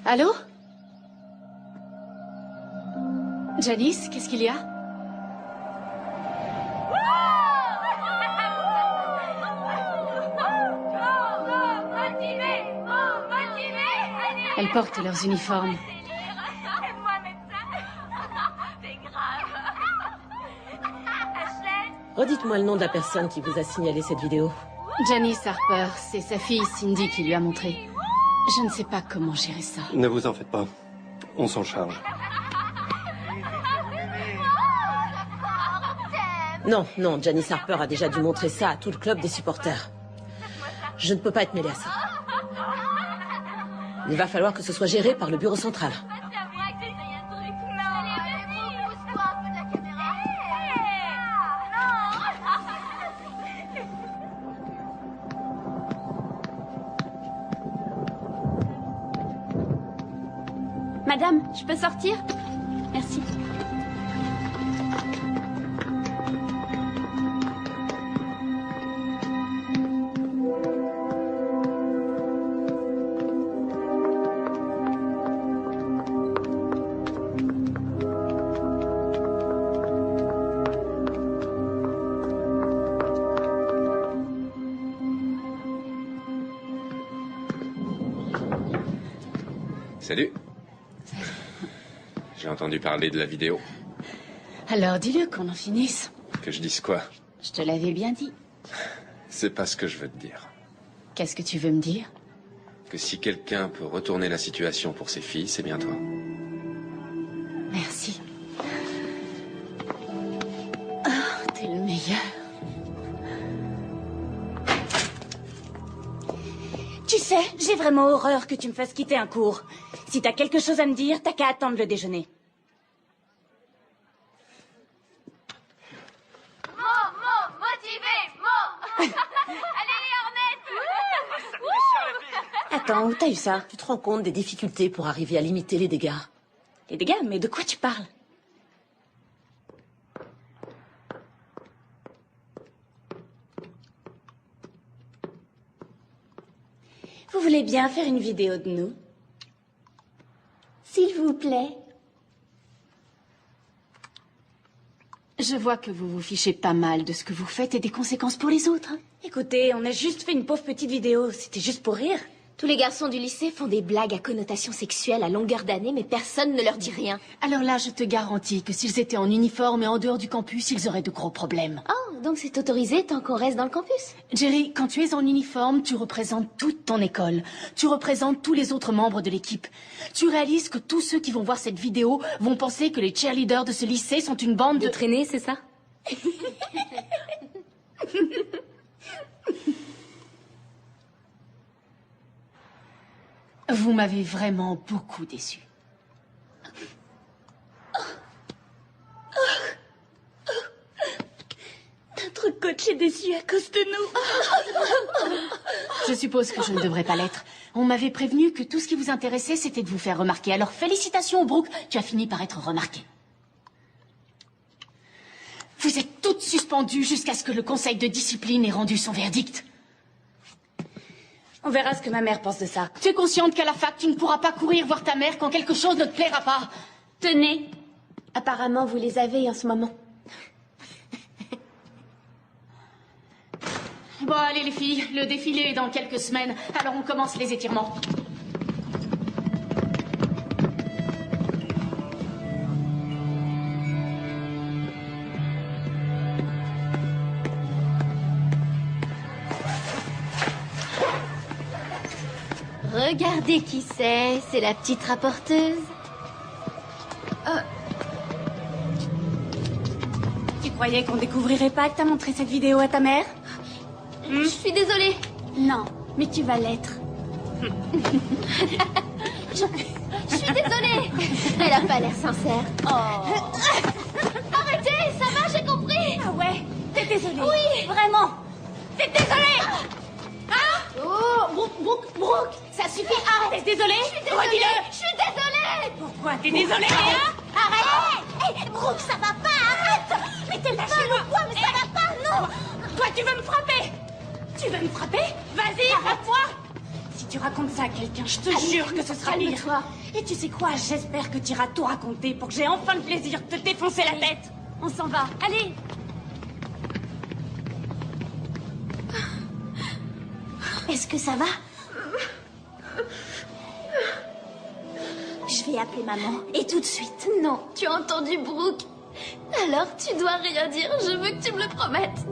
Allô? Janice, qu'est-ce qu'il y a? Motivé, allez Elles portent leurs uniformes. Redites-moi le nom de la personne qui vous a signalé cette vidéo. Janice Harper, c'est sa fille Cindy qui lui a montré. Je ne sais pas comment gérer ça. Ne vous en faites pas. On s'en charge. Non, non, Janice Harper a déjà dû montrer ça à tout le club des supporters. Je ne peux pas être mêlée à ça. Il va falloir que ce soit géré par le bureau central. Madame, je peux sortir? Merci. Salut. J'ai entendu parler de la vidéo. Alors dis-le qu'on en finisse. Que je dise quoi? Je te l'avais bien dit. C'est pas ce que je veux te dire. Qu'est-ce que tu veux me dire? Que si quelqu'un peut retourner la situation pour ses filles, c'est bien toi. Merci. Oh, t'es le meilleur. Tu sais, j'ai vraiment horreur que tu me fasses quitter un cours. Si t'as quelque chose à me dire, t'as qu'à attendre le déjeuner. Motivé. Allez, les Hornets. Attends, où t'as eu ça? Tu te rends compte des difficultés pour arriver à limiter les dégâts? Les dégâts? Mais de quoi tu parles? Vous voulez bien faire une vidéo de nous? S'il vous plaît. Je vois que vous vous fichez pas mal de ce que vous faites et des conséquences pour les autres. Écoutez, on a juste fait une pauvre petite vidéo. C'était juste pour rire. Tous les garçons du lycée font des blagues à connotation sexuelle à longueur d'année, mais personne ne leur dit rien. Alors là, je te garantis que s'ils étaient en uniforme et en dehors du campus, ils auraient de gros problèmes. Oh, donc c'est autorisé tant qu'on reste dans le campus? Jerry, quand tu es en uniforme, tu représentes toute ton école. Tu représentes tous les autres membres de l'équipe. Tu réalises que tous ceux qui vont voir cette vidéo vont penser que les cheerleaders de ce lycée sont une bande de traînés, c'est ça? Vous m'avez vraiment beaucoup déçu. Notre coach est déçu à cause de nous. Je suppose que je ne devrais pas l'être. On m'avait prévenu que tout ce qui vous intéressait, c'était de vous faire remarquer. Alors félicitations, Brooke, tu as fini par être remarquée. Vous êtes toutes suspendues jusqu'à ce que le conseil de discipline ait rendu son verdict. On verra ce que ma mère pense de ça. Tu es consciente qu'à la fac, tu ne pourras pas courir voir ta mère quand quelque chose ne te plaira pas? Tenez. Apparemment, vous les avez en ce moment. Bon, allez les filles, le défilé est dans quelques semaines, alors on commence les étirements. Regardez qui c'est la petite rapporteuse. Tu croyais qu'on découvrirait pas que t'as montré cette vidéo à ta mère? Je suis désolée. Non, mais tu vas l'être. Je suis désolée. Elle a pas l'air sincère. Oh. Arrêtez, ça va, j'ai compris. Ah ouais, t'es désolée? Oui. Vraiment? T'es désolée? Hein? Oh, Brooke, ça suffit, arrête. T'es désolée? Je suis désolée. Redis-le. Je suis désolée. Pourquoi t'es désolée, hein? Arrête. Hey, Brooke, ça va pas, arrête. Mais t'es pas le poids, mais ça va pas, non. Toi, tu veux me frapper? Tu veux me frapper? Vas-y, frappe-moi! Si tu racontes ça à quelqu'un, je te jure que ce sera pire. Calme-toi. Et tu sais quoi? J'espère que tu iras tout raconter pour que j'ai enfin le plaisir de te défoncer la tête. On s'en va. Allez! Est-ce que ça va? Je vais appeler maman. Et tout de suite. Non, tu as entendu Brooke. Alors tu dois rien dire, je veux que tu me le promettes.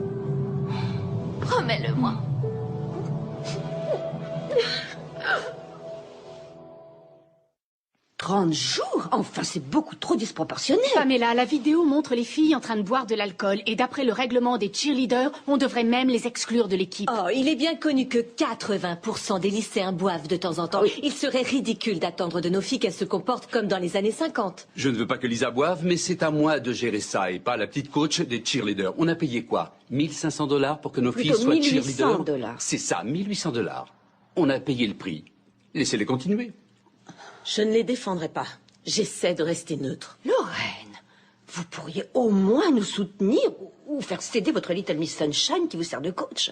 Promets-le-moi. 30 jours? Enfin, c'est beaucoup trop disproportionné. Pamela, la vidéo montre les filles en train de boire de l'alcool et d'après le règlement des cheerleaders, on devrait même les exclure de l'équipe. Oh, il est bien connu que 80% des lycéens boivent de temps en temps. Oui. Il serait ridicule d'attendre de nos filles qu'elles se comportent comme dans les années 50. Je ne veux pas que Lisa boive, mais c'est à moi de gérer ça et pas la petite coach des cheerleaders. On a payé quoi? 1500 $ pour que nos filles soient cheerleaders? $1800. C'est ça, 1800 $. On a payé le prix. Laissez-les continuer. Je ne les défendrai pas. J'essaie de rester neutre. Lorraine, vous pourriez au moins nous soutenir ou faire céder votre Little Miss Sunshine qui vous sert de coach.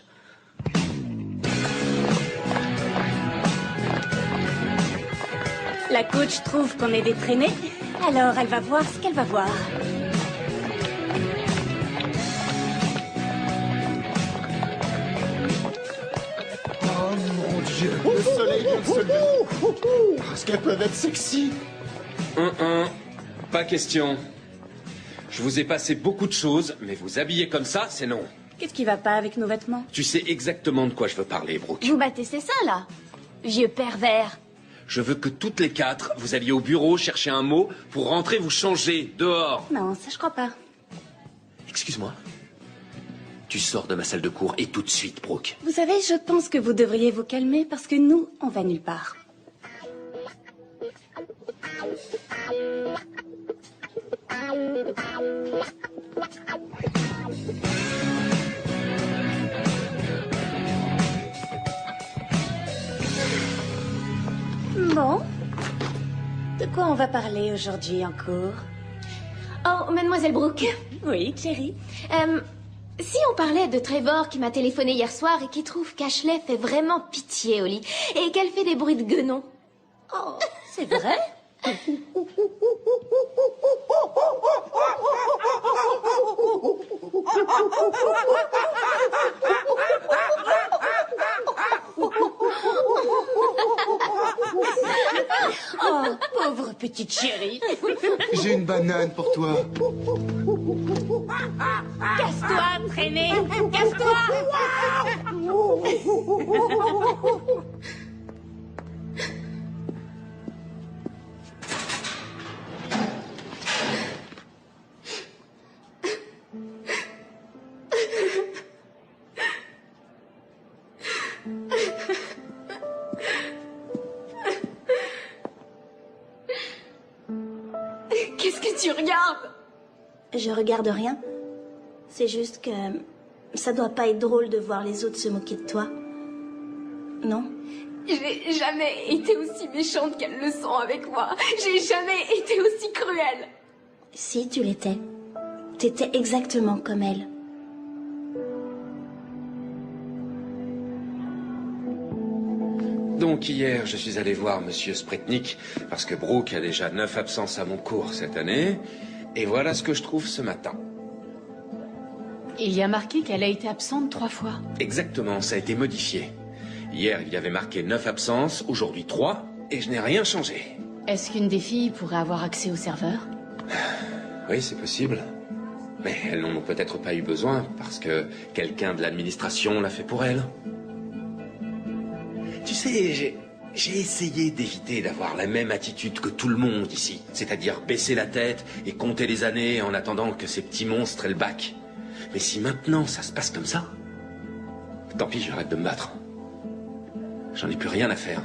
La coach trouve qu'on est des traînés, alors elle va voir ce qu'elle va voir. Oh mon Dieu, le soleil vient de se lever. Est-ce qu'elles peuvent être sexy? Pas question. Je vous ai passé beaucoup de choses, mais vous habiller comme ça, c'est non. Qu'est-ce qui va pas avec nos vêtements? Tu sais exactement de quoi je veux parler, Brooke. Vous battez, c'est ça, là? Vieux pervers. Je veux que toutes les quatre, vous alliez au bureau chercher un mot pour rentrer vous changer, dehors. Non, ça je crois pas. Excuse-moi. Tu sors de ma salle de cours et tout de suite, Brooke. Vous savez, je pense que vous devriez vous calmer parce que nous, on va nulle part. Bon. De quoi on va parler aujourd'hui en cours? Oh, mademoiselle Brooke. Oui, Chérie. Si on parlait de Trevor qui m'a téléphoné hier soir et qui trouve qu'Ashley fait vraiment pitié au lit et qu'elle fait des bruits de guenon. Oh, c'est vrai? Oh, pauvre petite chérie. J'ai une banane pour toi. Casse-toi, traîné! Casse-toi! Qu'est-ce que tu regardes? Je regarde rien. C'est juste que ça doit pas être drôle de voir les autres se moquer de toi. Non? J'ai jamais été aussi méchante qu'elles le sont avec moi. J'ai jamais été aussi cruelle. Si, tu l'étais. T'étais exactement comme elle. Donc hier, je suis allé voir Monsieur Spretnik parce que Brooke a déjà 9 absences à mon cours cette année. Et voilà ce que je trouve ce matin. Il y a marqué qu'elle a été absente 3 fois. Exactement, ça a été modifié. Hier, il y avait marqué 9 absences, aujourd'hui 3, et je n'ai rien changé. Est-ce qu'une des filles pourrait avoir accès au serveur? Oui, c'est possible. Mais elles n'en ont peut-être pas eu besoin parce que quelqu'un de l'administration l'a fait pour elles. Tu sais, j'ai essayé d'éviter d'avoir la même attitude que tout le monde ici. C'est-à-dire baisser la tête et compter les années en attendant que ces petits monstres aient le bac. Mais si maintenant ça se passe comme ça, tant pis, j'arrête de me battre. J'en ai plus rien à faire.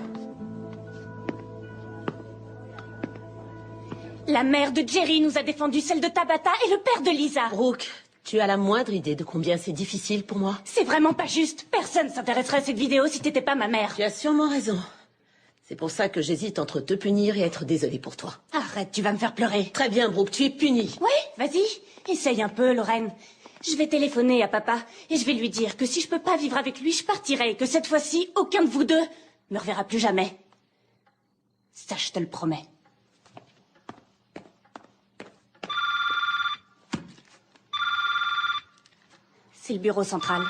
La mère de Jerry nous a défendu celle de Tabata et le père de Lisa. Brooke, tu as la moindre idée de combien c'est difficile pour moi? C'est vraiment pas juste. Personne s'intéresserait à cette vidéo si t'étais pas ma mère. Tu as sûrement raison. C'est pour ça que j'hésite entre te punir et être désolée pour toi. Arrête, tu vas me faire pleurer. Très bien, Brooke, tu es punie. Oui, vas-y. Essaye un peu, Lorraine. Je vais téléphoner à papa et je vais lui dire que si je peux pas vivre avec lui, je partirai et que cette fois-ci, aucun de vous deux me reverra plus jamais. Ça, je te le promets. C'est le bureau central.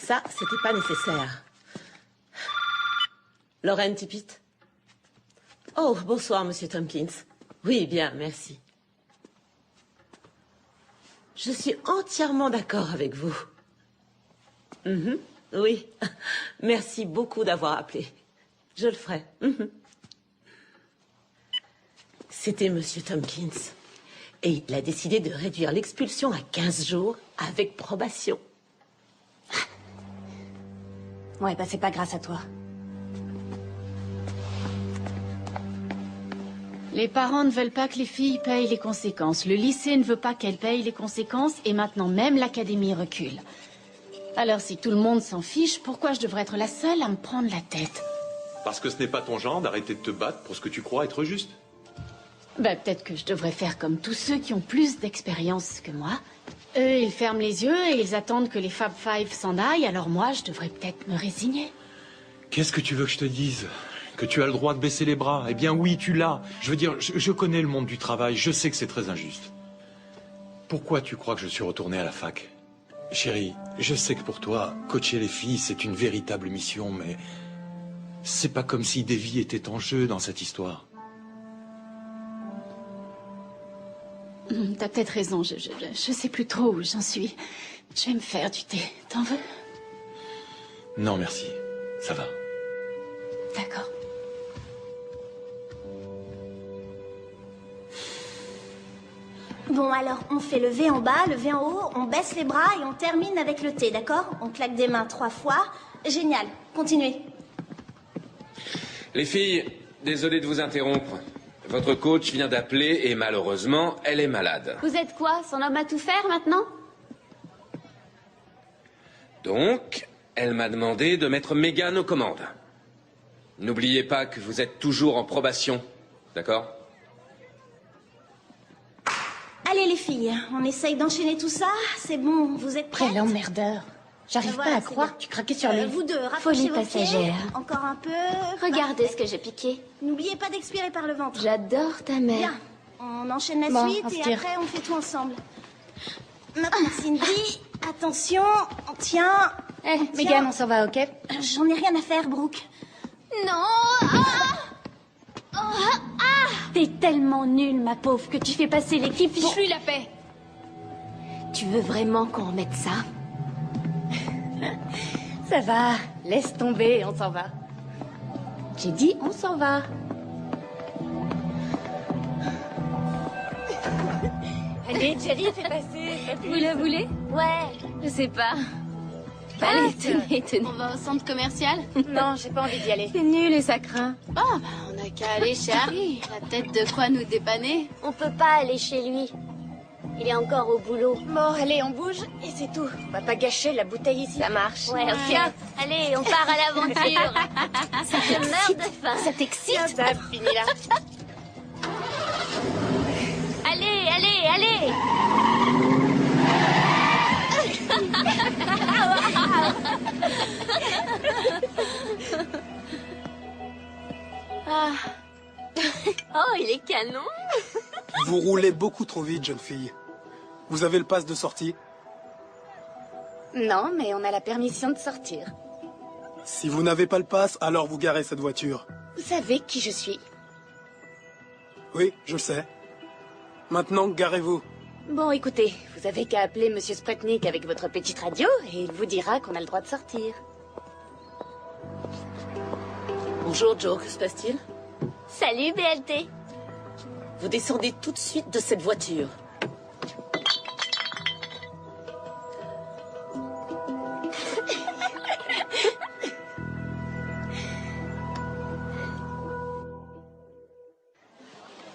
Ça, c'était pas nécessaire. Lorraine Tippit. Oh, bonsoir, Monsieur Tompkins. Oui, bien, merci. Je suis entièrement d'accord avec vous. Oui. Merci beaucoup d'avoir appelé. Je le ferai. C'était Monsieur Tompkins. Et il a décidé de réduire l'expulsion à 15 jours avec probation. Ouais, bah c'est pas grâce à toi. Les parents ne veulent pas que les filles payent les conséquences. Le lycée ne veut pas qu'elles payent les conséquences. Et maintenant, même l'académie recule. Alors, si tout le monde s'en fiche, pourquoi je devrais être la seule à me prendre la tête? Parce que ce n'est pas ton genre d'arrêter de te battre pour ce que tu crois être juste. Ben, peut-être que je devrais faire comme tous ceux qui ont plus d'expérience que moi. Eux, ils ferment les yeux et ils attendent que les Fab Five s'en aillent. Alors moi, je devrais peut-être me résigner. Qu'est-ce que tu veux que je te dise? Que tu as le droit de baisser les bras? Eh bien oui, tu l'as. Je veux dire, je connais le monde du travail, je sais que c'est très injuste. Pourquoi tu crois que je suis retourné à la fac? Chérie, je sais que pour toi, coacher les filles, c'est une véritable mission, mais c'est pas comme si des vies étaient en jeu dans cette histoire. T'as peut-être raison, je sais plus trop où j'en suis. Je vais me faire du thé. T'en veux? Non, merci. Ça va. D'accord. Bon, alors, on fait le V en bas, le V en haut, on baisse les bras et on termine avec le T, d'accord? On claque des mains 3 fois. Génial. Continuez. Les filles, désolé de vous interrompre. Votre coach vient d'appeler et malheureusement, elle est malade. Vous êtes quoi? Son homme à tout faire maintenant? Donc, elle m'a demandé de mettre Megan aux commandes. N'oubliez pas que vous êtes toujours en probation, d'accord? Allez, les filles, on essaye d'enchaîner tout ça. C'est bon, vous êtes prêtes? Quel emmerdeur. J'arrive Voilà, pas à c'est croire bien. que tu craquais sur lui. Vous deux, rapprochez Folie vos passagère. pieds. Encore un peu. Regardez ce que j'ai piqué. N'oubliez pas d'expirer par le ventre. J'adore ta mère. Bien. On enchaîne la Bon, suite on se et tire. après on fait tout ensemble. Maintenant, Cindy, attention, on tient. Eh, Megan, on s'en va, ok? J'en ai rien à faire, Brooke. Non. T'es tellement nulle, ma pauvre, que tu fais passer l'équipe pour... Fiche-lui la paix. Tu veux vraiment qu'on remette ça? Ça va, laisse tomber, on s'en va. J'ai dit on s'en va. Allez, Jerry, fais passer. Vous la voulez? Ouais. Je sais pas. Allez, tenez, tenez. On va au centre commercial? Non, j'ai pas envie d'y aller. C'est nul et ça craint. Oh, bah, on a qu'à aller chez Harry. Il a peut-être de quoi nous dépanner. On peut pas aller chez lui. Il est encore au boulot. Bon, allez, on bouge et c'est tout. On va pas gâcher la bouteille ici. Ça marche. Ouais, ok. Allez, on part à l'aventure. Ça te meurt de faim. Ça t'excite? Ça, fini là. Allez, allez, allez. Oh, il est canon. Vous roulez beaucoup trop vite, jeune fille. Vous avez le pass de sortie? Non, mais on a la permission de sortir. Si vous n'avez pas le pass, alors vous garez cette voiture. Vous savez qui je suis? Oui, je le sais. Maintenant, garez-vous. Bon, écoutez, vous avez qu'à appeler Monsieur Spretnik avec votre petite radio et il vous dira qu'on a le droit de sortir. Bonjour, Joe, que se passe-t-il? Salut, BLT. Vous descendez tout de suite de cette voiture.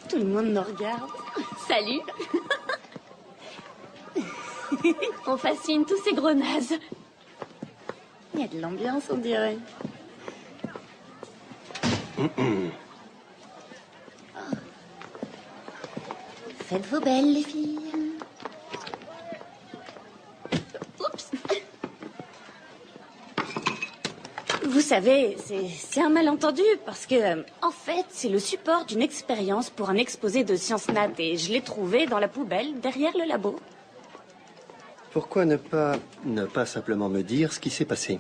Tout le monde nous regarde. Salut. On fascine tous ces gros nazes. Il y a de l'ambiance, on dirait. Faites-vous belles, les filles. Oups. Vous savez, c'est un malentendu parce que, en fait, c'est le support d'une expérience pour un exposé de sciences nat et je l'ai trouvé dans la poubelle derrière le labo. Pourquoi ne pas simplement me dire ce qui s'est passé?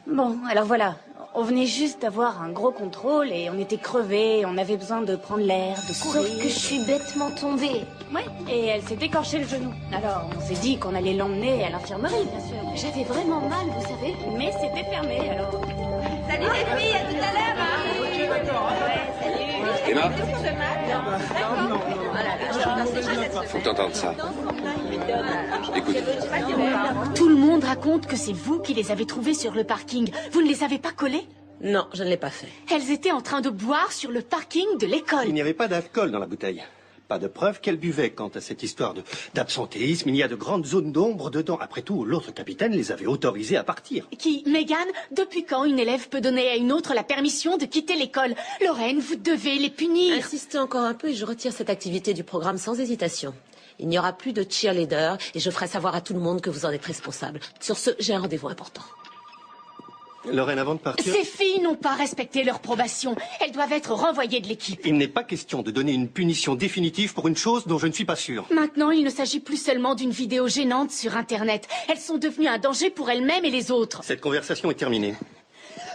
Bon, alors voilà. On venait juste d'avoir un gros contrôle et on était crevés, on avait besoin de prendre l'air, de courir. Sauf que je suis bêtement tombée. Ouais, et elle s'est écorché le genou. Alors, on s'est dit qu'on allait l'emmener à l'infirmerie, bien sûr. J'avais vraiment mal, vous savez. Mais c'était fermé, alors... Salut les filles, à tout à l'heure. Ok, d'accord. Emma, faut t'entendre ça. Écoute. Tout le monde raconte que c'est vous qui les avez trouvées sur le parking. Vous ne les avez pas collées? Non, je ne l'ai pas fait. Elles étaient en train de boire sur le parking de l'école. Il n'y avait pas d'alcool dans la bouteille. Pas de preuve qu'elle buvait. Quant à cette histoire d'absentéisme, il y a de grandes zones d'ombre dedans. Après tout, l'autre capitaine les avait autorisés à partir. Qui, Megan, depuis quand une élève peut donner à une autre la permission de quitter l'école? Lorraine, vous devez les punir. Insistez encore un peu et je retire cette activité du programme sans hésitation. Il n'y aura plus de cheerleader et je ferai savoir à tout le monde que vous en êtes responsable. Sur ce, j'ai un rendez-vous important. Lorraine, avant de partir... Ces filles n'ont pas respecté leur probation. Elles doivent être renvoyées de l'équipe. Il n'est pas question de donner une punition définitive pour une chose dont je ne suis pas sûr. Maintenant, il ne s'agit plus seulement d'une vidéo gênante sur Internet. Elles sont devenues un danger pour elles-mêmes et les autres. Cette conversation est terminée.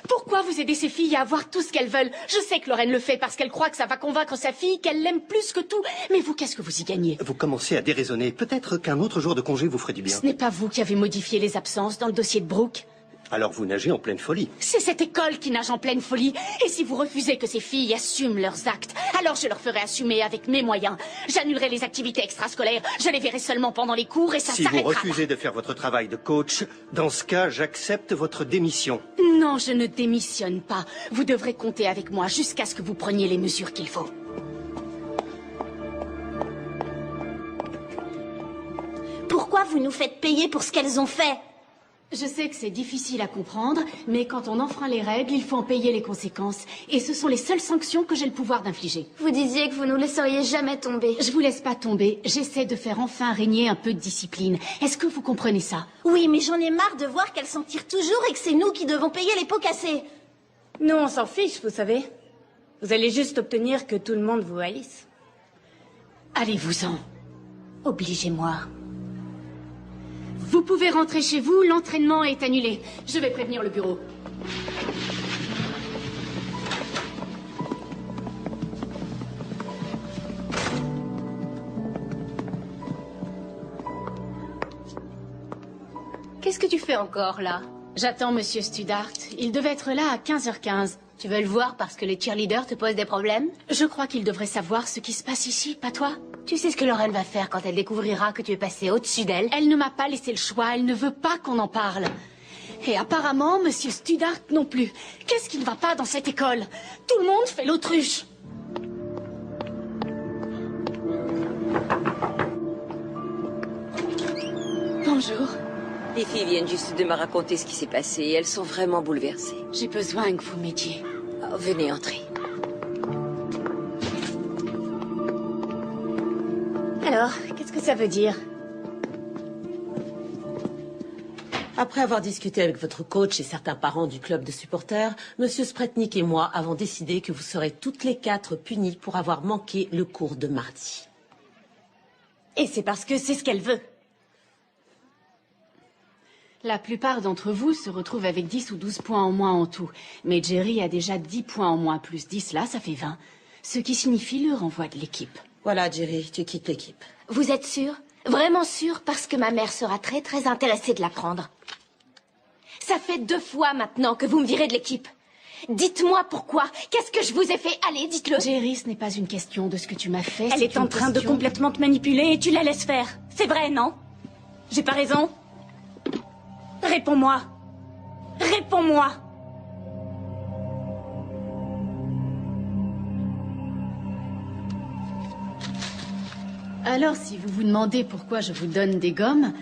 Pourquoi vous aidez ces filles à avoir tout ce qu'elles veulent? Je sais que Lorraine le fait parce qu'elle croit que ça va convaincre sa fille qu'elle l'aime plus que tout. Mais vous, qu'est-ce que vous y gagnez? Vous commencez à déraisonner. Peut-être qu'un autre jour de congé vous ferait du bien. Ce n'est pas vous qui avez modifié les absences dans le dossier de Brooke. Alors vous nagez en pleine folie. C'est cette école qui nage en pleine folie. Et si vous refusez que ces filles assument leurs actes, alors je leur ferai assumer avec mes moyens. J'annulerai les activités extrascolaires, je les verrai seulement pendant les cours et ça s'arrêtera. Si vous refusez de faire votre travail de coach, dans ce cas, j'accepte votre démission. Non, je ne démissionne pas. Vous devrez compter avec moi jusqu'à ce que vous preniez les mesures qu'il faut. Pourquoi vous nous faites payer pour ce qu'elles ont fait? Je sais que c'est difficile à comprendre, mais quand on enfreint les règles, il faut en payer les conséquences. Et ce sont les seules sanctions que j'ai le pouvoir d'infliger. Vous disiez que vous nous laisseriez jamais tomber. Je vous laisse pas tomber. J'essaie de faire enfin régner un peu de discipline. Est-ce que vous comprenez ça? Oui, mais j'en ai marre de voir qu'elles s'en tirent toujours et que c'est nous qui devons payer les pots cassés. Nous, on s'en fiche, vous savez. Vous allez juste obtenir que tout le monde vous haïsse. Allez-vous-en. Obligez-moi. Vous pouvez rentrer chez vous, l'entraînement est annulé. Je vais prévenir le bureau. Qu'est-ce que tu fais encore, là? J'attends Monsieur Studart. Il devait être là à 15h15. Tu veux le voir parce que les cheerleaders te posent des problèmes? Je crois qu'il devrait savoir ce qui se passe ici, pas toi? Tu sais ce que Lorraine va faire quand elle découvrira que tu es passé au-dessus d'elle? Elle ne m'a pas laissé le choix, elle ne veut pas qu'on en parle. Et apparemment, Monsieur Studart non plus. Qu'est-ce qui ne va pas dans cette école? Tout le monde fait l'autruche. Bonjour. Les filles viennent juste de me raconter ce qui s'est passé et elles sont vraiment bouleversées. J'ai besoin que vous m'aidiez. Oh, venez entrer. Alors, qu'est-ce que ça veut dire? Après avoir discuté avec votre coach et certains parents du club de supporters, Monsieur Spretnik et moi avons décidé que vous serez toutes les 4 punies pour avoir manqué le cours de mardi. Et c'est parce que c'est ce qu'elle veut. La plupart d'entre vous se retrouvent avec 10 ou 12 points en moins en tout. Mais Jerry a déjà 10 points en moins, plus 10 là, ça fait 20. Ce qui signifie le renvoi de l'équipe. Voilà, Jerry, tu quittes l'équipe. Vous êtes sûr? Vraiment sûr? Parce que ma mère sera très très intéressée de l'apprendre. Ça fait 2 fois maintenant que vous me virez de l'équipe. Dites-moi pourquoi. Qu'est-ce que je vous ai fait? Allez, dites-le. Jerry, ce n'est pas une question de ce que tu m'as fait. Elle est en train de complètement te manipuler et tu la laisses faire. C'est vrai, non? J'ai pas raison? Réponds-moi. Réponds-moi. Alors, si vous vous demandez pourquoi je vous donne des gommes,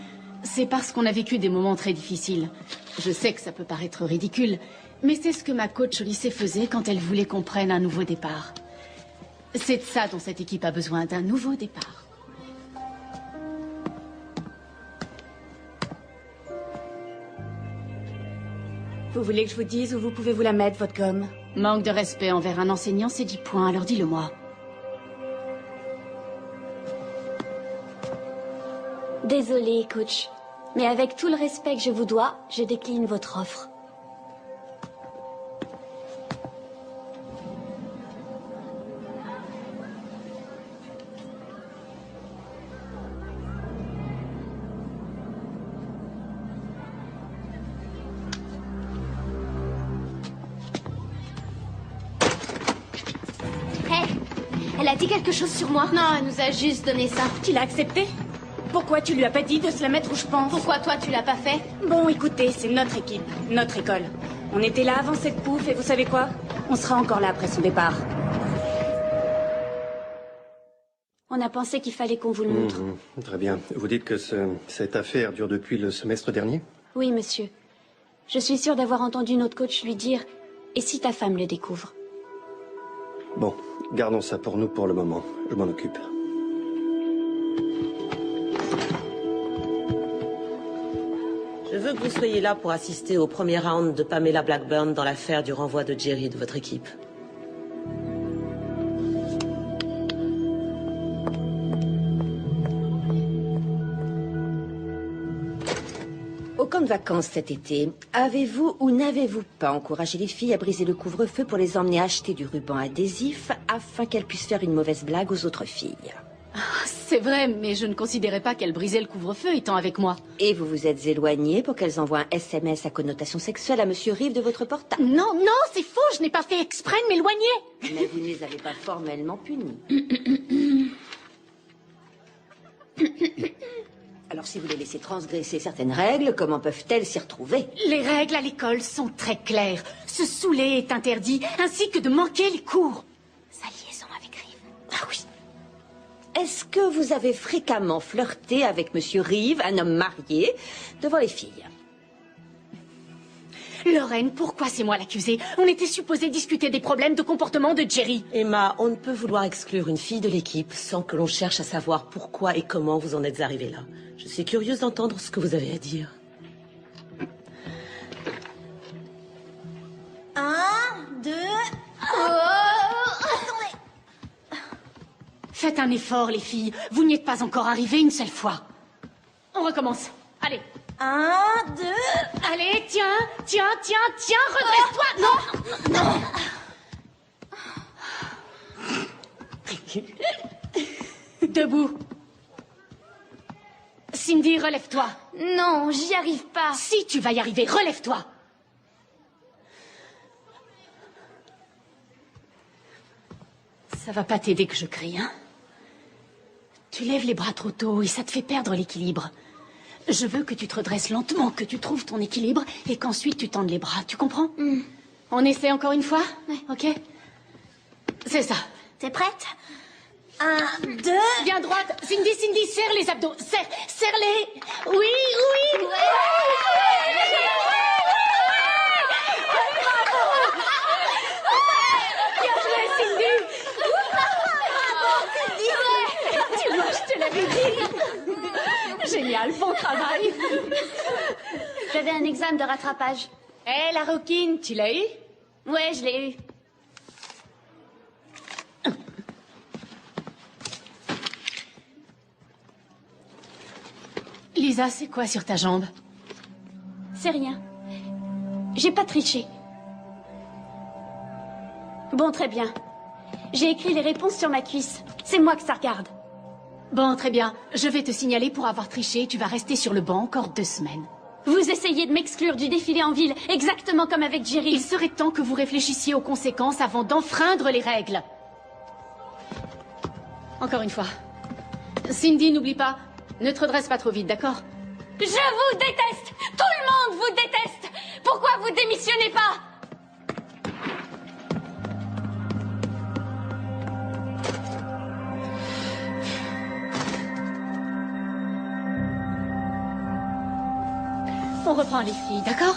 c'est parce qu'on a vécu des moments très difficiles. Je sais que ça peut paraître ridicule, mais c'est ce que ma coach au lycée faisait quand elle voulait qu'on prenne un nouveau départ. C'est de ça dont cette équipe a besoin, d'un nouveau départ. Vous voulez que je vous dise où vous pouvez vous la mettre, votre gomme? Manque de respect envers un enseignant, c'est 10 points, alors dis-le-moi. Désolée, coach. Mais avec tout le respect que je vous dois, je décline votre offre. Elle a dit quelque chose sur moi? Non, elle nous a juste donné ça. Tu l'as accepté? Pourquoi tu lui as pas dit de se la mettre où je pense? Pourquoi toi tu l'as pas fait? Bon, écoutez, c'est notre équipe, notre école. On était là avant cette pouffe et vous savez quoi? On sera encore là après son départ. On a pensé qu'il fallait qu'on vous le montre. Très bien. Vous dites que cette affaire dure depuis le semestre dernier? Oui, monsieur. Je suis sûre d'avoir entendu notre coach lui dire « Et si ta femme le découvre ?» Bon, gardons ça pour nous pour le moment. Je m'en occupe. Je veux que vous soyez là pour assister au premier round de Pamela Blackburn dans l'affaire du renvoi de Jerry de votre équipe. Au camp de vacances cet été, avez-vous ou n'avez-vous pas encouragé les filles à briser le couvre-feu pour les emmener acheter du ruban adhésif afin qu'elles puissent faire une mauvaise blague aux autres filles? C'est vrai, mais je ne considérais pas qu'elle brisait le couvre-feu étant avec moi. Et vous vous êtes éloigné pour qu'elles envoient un SMS à connotation sexuelle à Monsieur Reeve de votre portable? Non, non, c'est faux, je n'ai pas fait exprès de m'éloigner. Mais vous ne les avez pas formellement punis. Alors si vous les laissez transgresser certaines règles, comment peuvent-elles s'y retrouver? Les règles à l'école sont très claires. Se saouler est interdit, ainsi que de manquer les cours. Sa liaison avec Reeve. Ah oui. Est-ce que vous avez fréquemment flirté avec Monsieur Reeve, un homme marié, devant les filles? Lorraine, pourquoi c'est moi l'accusée? On était supposé discuter des problèmes de comportement de Jerry. Emma, on ne peut vouloir exclure une fille de l'équipe sans que l'on cherche à savoir pourquoi et comment vous en êtes arrivée là. Je suis curieuse d'entendre ce que vous avez à dire. 1, 2... Faites un effort, les filles. Vous n'y êtes pas encore arrivées une seule fois. On recommence. Allez. 1, 2... Allez, tiens, redresse-toi. Non. Debout. Cindy, relève-toi. Non, j'y arrive pas. Si, tu vas y arriver. Relève-toi. Ça va pas t'aider que je crie, hein? Tu lèves les bras trop tôt et ça te fait perdre l'équilibre. Je veux que tu te redresses lentement, que tu trouves ton équilibre et qu'ensuite tu tendes les bras, tu comprends? On essaie encore une fois? Ouais. Ok? C'est ça. T'es prête? 1, 2... Viens droite. Cindy, serre les abdos. Serre-les. Oui. Bien joué, Cindy. Tu vois, je te l'avais dit. Génial, bon travail. J'avais un examen de rattrapage. Hé, la rouquine, tu l'as eu? Ouais, je l'ai eu. Lisa, c'est quoi sur ta jambe? C'est rien. J'ai pas triché. Bon, très bien. J'ai écrit les réponses sur ma cuisse. C'est moi que ça regarde. Bon, très bien. Je vais te signaler pour avoir triché. Tu vas rester sur le banc encore 2 semaines. Vous essayez de m'exclure du défilé en ville, exactement comme avec Jerry. Il serait temps que vous réfléchissiez aux conséquences avant d'enfreindre les règles. Encore une fois. Cindy, n'oublie pas, ne te redresse pas trop vite, d'accord? Je vous déteste! Tout le monde vous déteste! Pourquoi vous démissionnez pas? On reprend les filles, d'accord?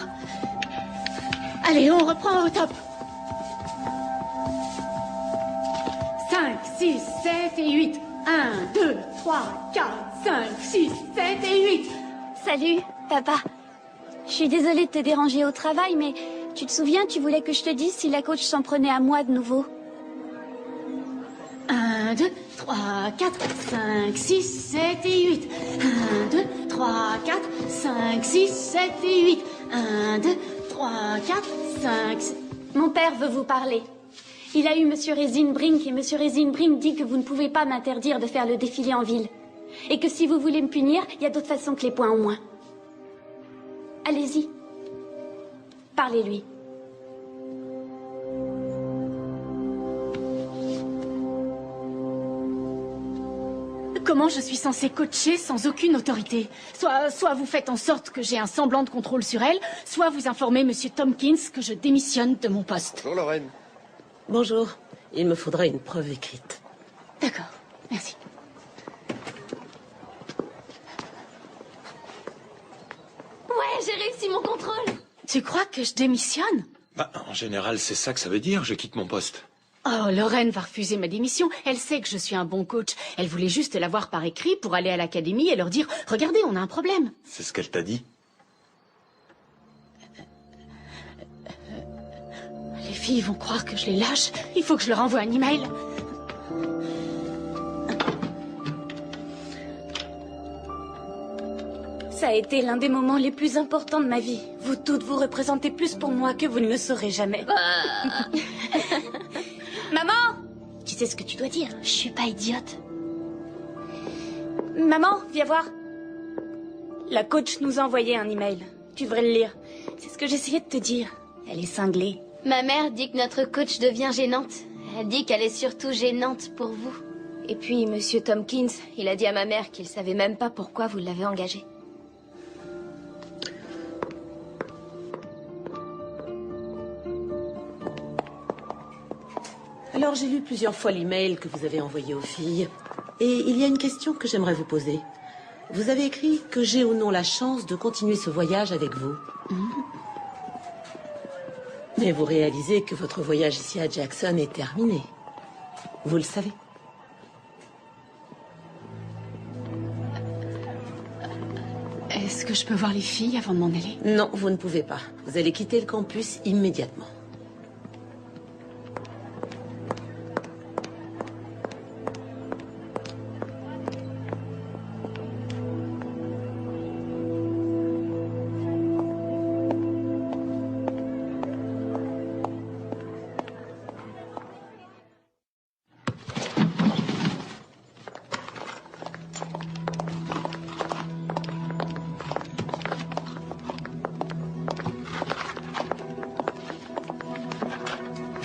Allez, on reprend au top. 5, 6, 7 et 8. 1, 2, 3, 4, 5, 6, 7 et 8. Salut, papa. Je suis désolée de te déranger au travail, mais tu te souviens, tu voulais que je te dise si la coach s'en prenait à moi de nouveau. 1, 2, 3, 4, 5, 6, 7 et 8. 1, 2, 3, 4, 5, 6, 7 et 8. 1, 2, 3, 4, 5... Mon père veut vous parler. Il a eu Monsieur Reisenbrink et Monsieur Reisenbrink dit que vous ne pouvez pas m'interdire de faire le défilé en ville. Et que si vous voulez me punir, il y a d'autres façons que les poings au moins. Allez-y. Parlez-lui. Comment je suis censée coacher sans aucune autorité? Soit vous faites en sorte que j'ai un semblant de contrôle sur elle, soit vous informez Monsieur Tompkins que je démissionne de mon poste. Bonjour, Lorraine. Bonjour. Il me faudrait une preuve écrite. D'accord, merci. Ouais, j'ai réussi mon contrôle. Tu crois que je démissionne? Bah, en général, c'est ça que ça veut dire, je quitte mon poste. Oh, Lorraine va refuser ma démission. Elle sait que je suis un bon coach. Elle voulait juste l'avoir par écrit pour aller à l'académie et leur dire « Regardez, on a un problème. » C'est ce qu'elle t'a dit? Les filles vont croire que je les lâche. Il faut que je leur envoie un email. Ça a été l'un des moments les plus importants de ma vie. Vous toutes vous représentez plus pour moi que vous ne le saurez jamais. Maman! Tu sais ce que tu dois dire. Je suis pas idiote. Maman, viens voir. La coach nous a envoyé un email. Tu devrais le lire. C'est ce que j'essayais de te dire. Elle est cinglée. Ma mère dit que notre coach devient gênante. Elle dit qu'elle est surtout gênante pour vous. Et puis, Monsieur Tompkins, il a dit à ma mère qu'il savait même pas pourquoi vous l'avez engagé. Alors, j'ai lu plusieurs fois l'email que vous avez envoyé aux filles. Et il y a une question que j'aimerais vous poser. Vous avez écrit que j'ai ou non la chance de continuer ce voyage avec vous. Mais vous réalisez que votre voyage ici à Jackson est terminé. Vous le savez. Est-ce que je peux voir les filles avant de m'en aller? Non, vous ne pouvez pas. Vous allez quitter le campus immédiatement.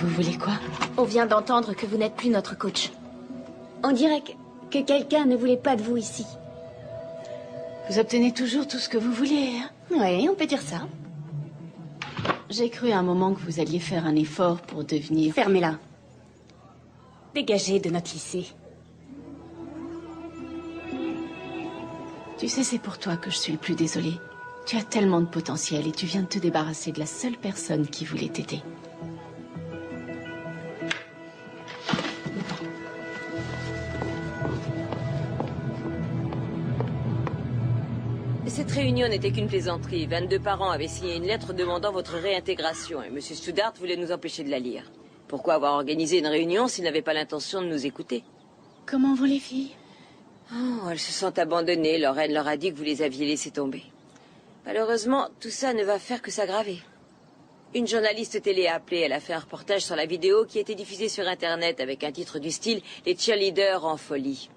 Vous voulez quoi? On vient d'entendre que vous n'êtes plus notre coach. On dirait que quelqu'un ne voulait pas de vous ici. Vous obtenez toujours tout ce que vous voulez, hein? Oui, on peut dire ça. J'ai cru à un moment que vous alliez faire un effort pour devenir... Fermez-la. Dégagez de notre lycée. Tu sais, c'est pour toi que je suis le plus désolée. Tu as tellement de potentiel et tu viens de te débarrasser de la seule personne qui voulait t'aider. Cette réunion n'était qu'une plaisanterie. 22 parents avaient signé une lettre demandant votre réintégration et M. Studart voulait nous empêcher de la lire. Pourquoi avoir organisé une réunion s'il n'avait pas l'intention de nous écouter? Comment vont les filles? Oh, elles se sont abandonnées. Lorraine leur a dit que vous les aviez laissées tomber. Malheureusement, tout ça ne va faire que s'aggraver. Une journaliste télé a appelé. Elle a fait un reportage sur la vidéo qui a été diffusée sur Internet avec un titre du style « Les cheerleaders en folie ».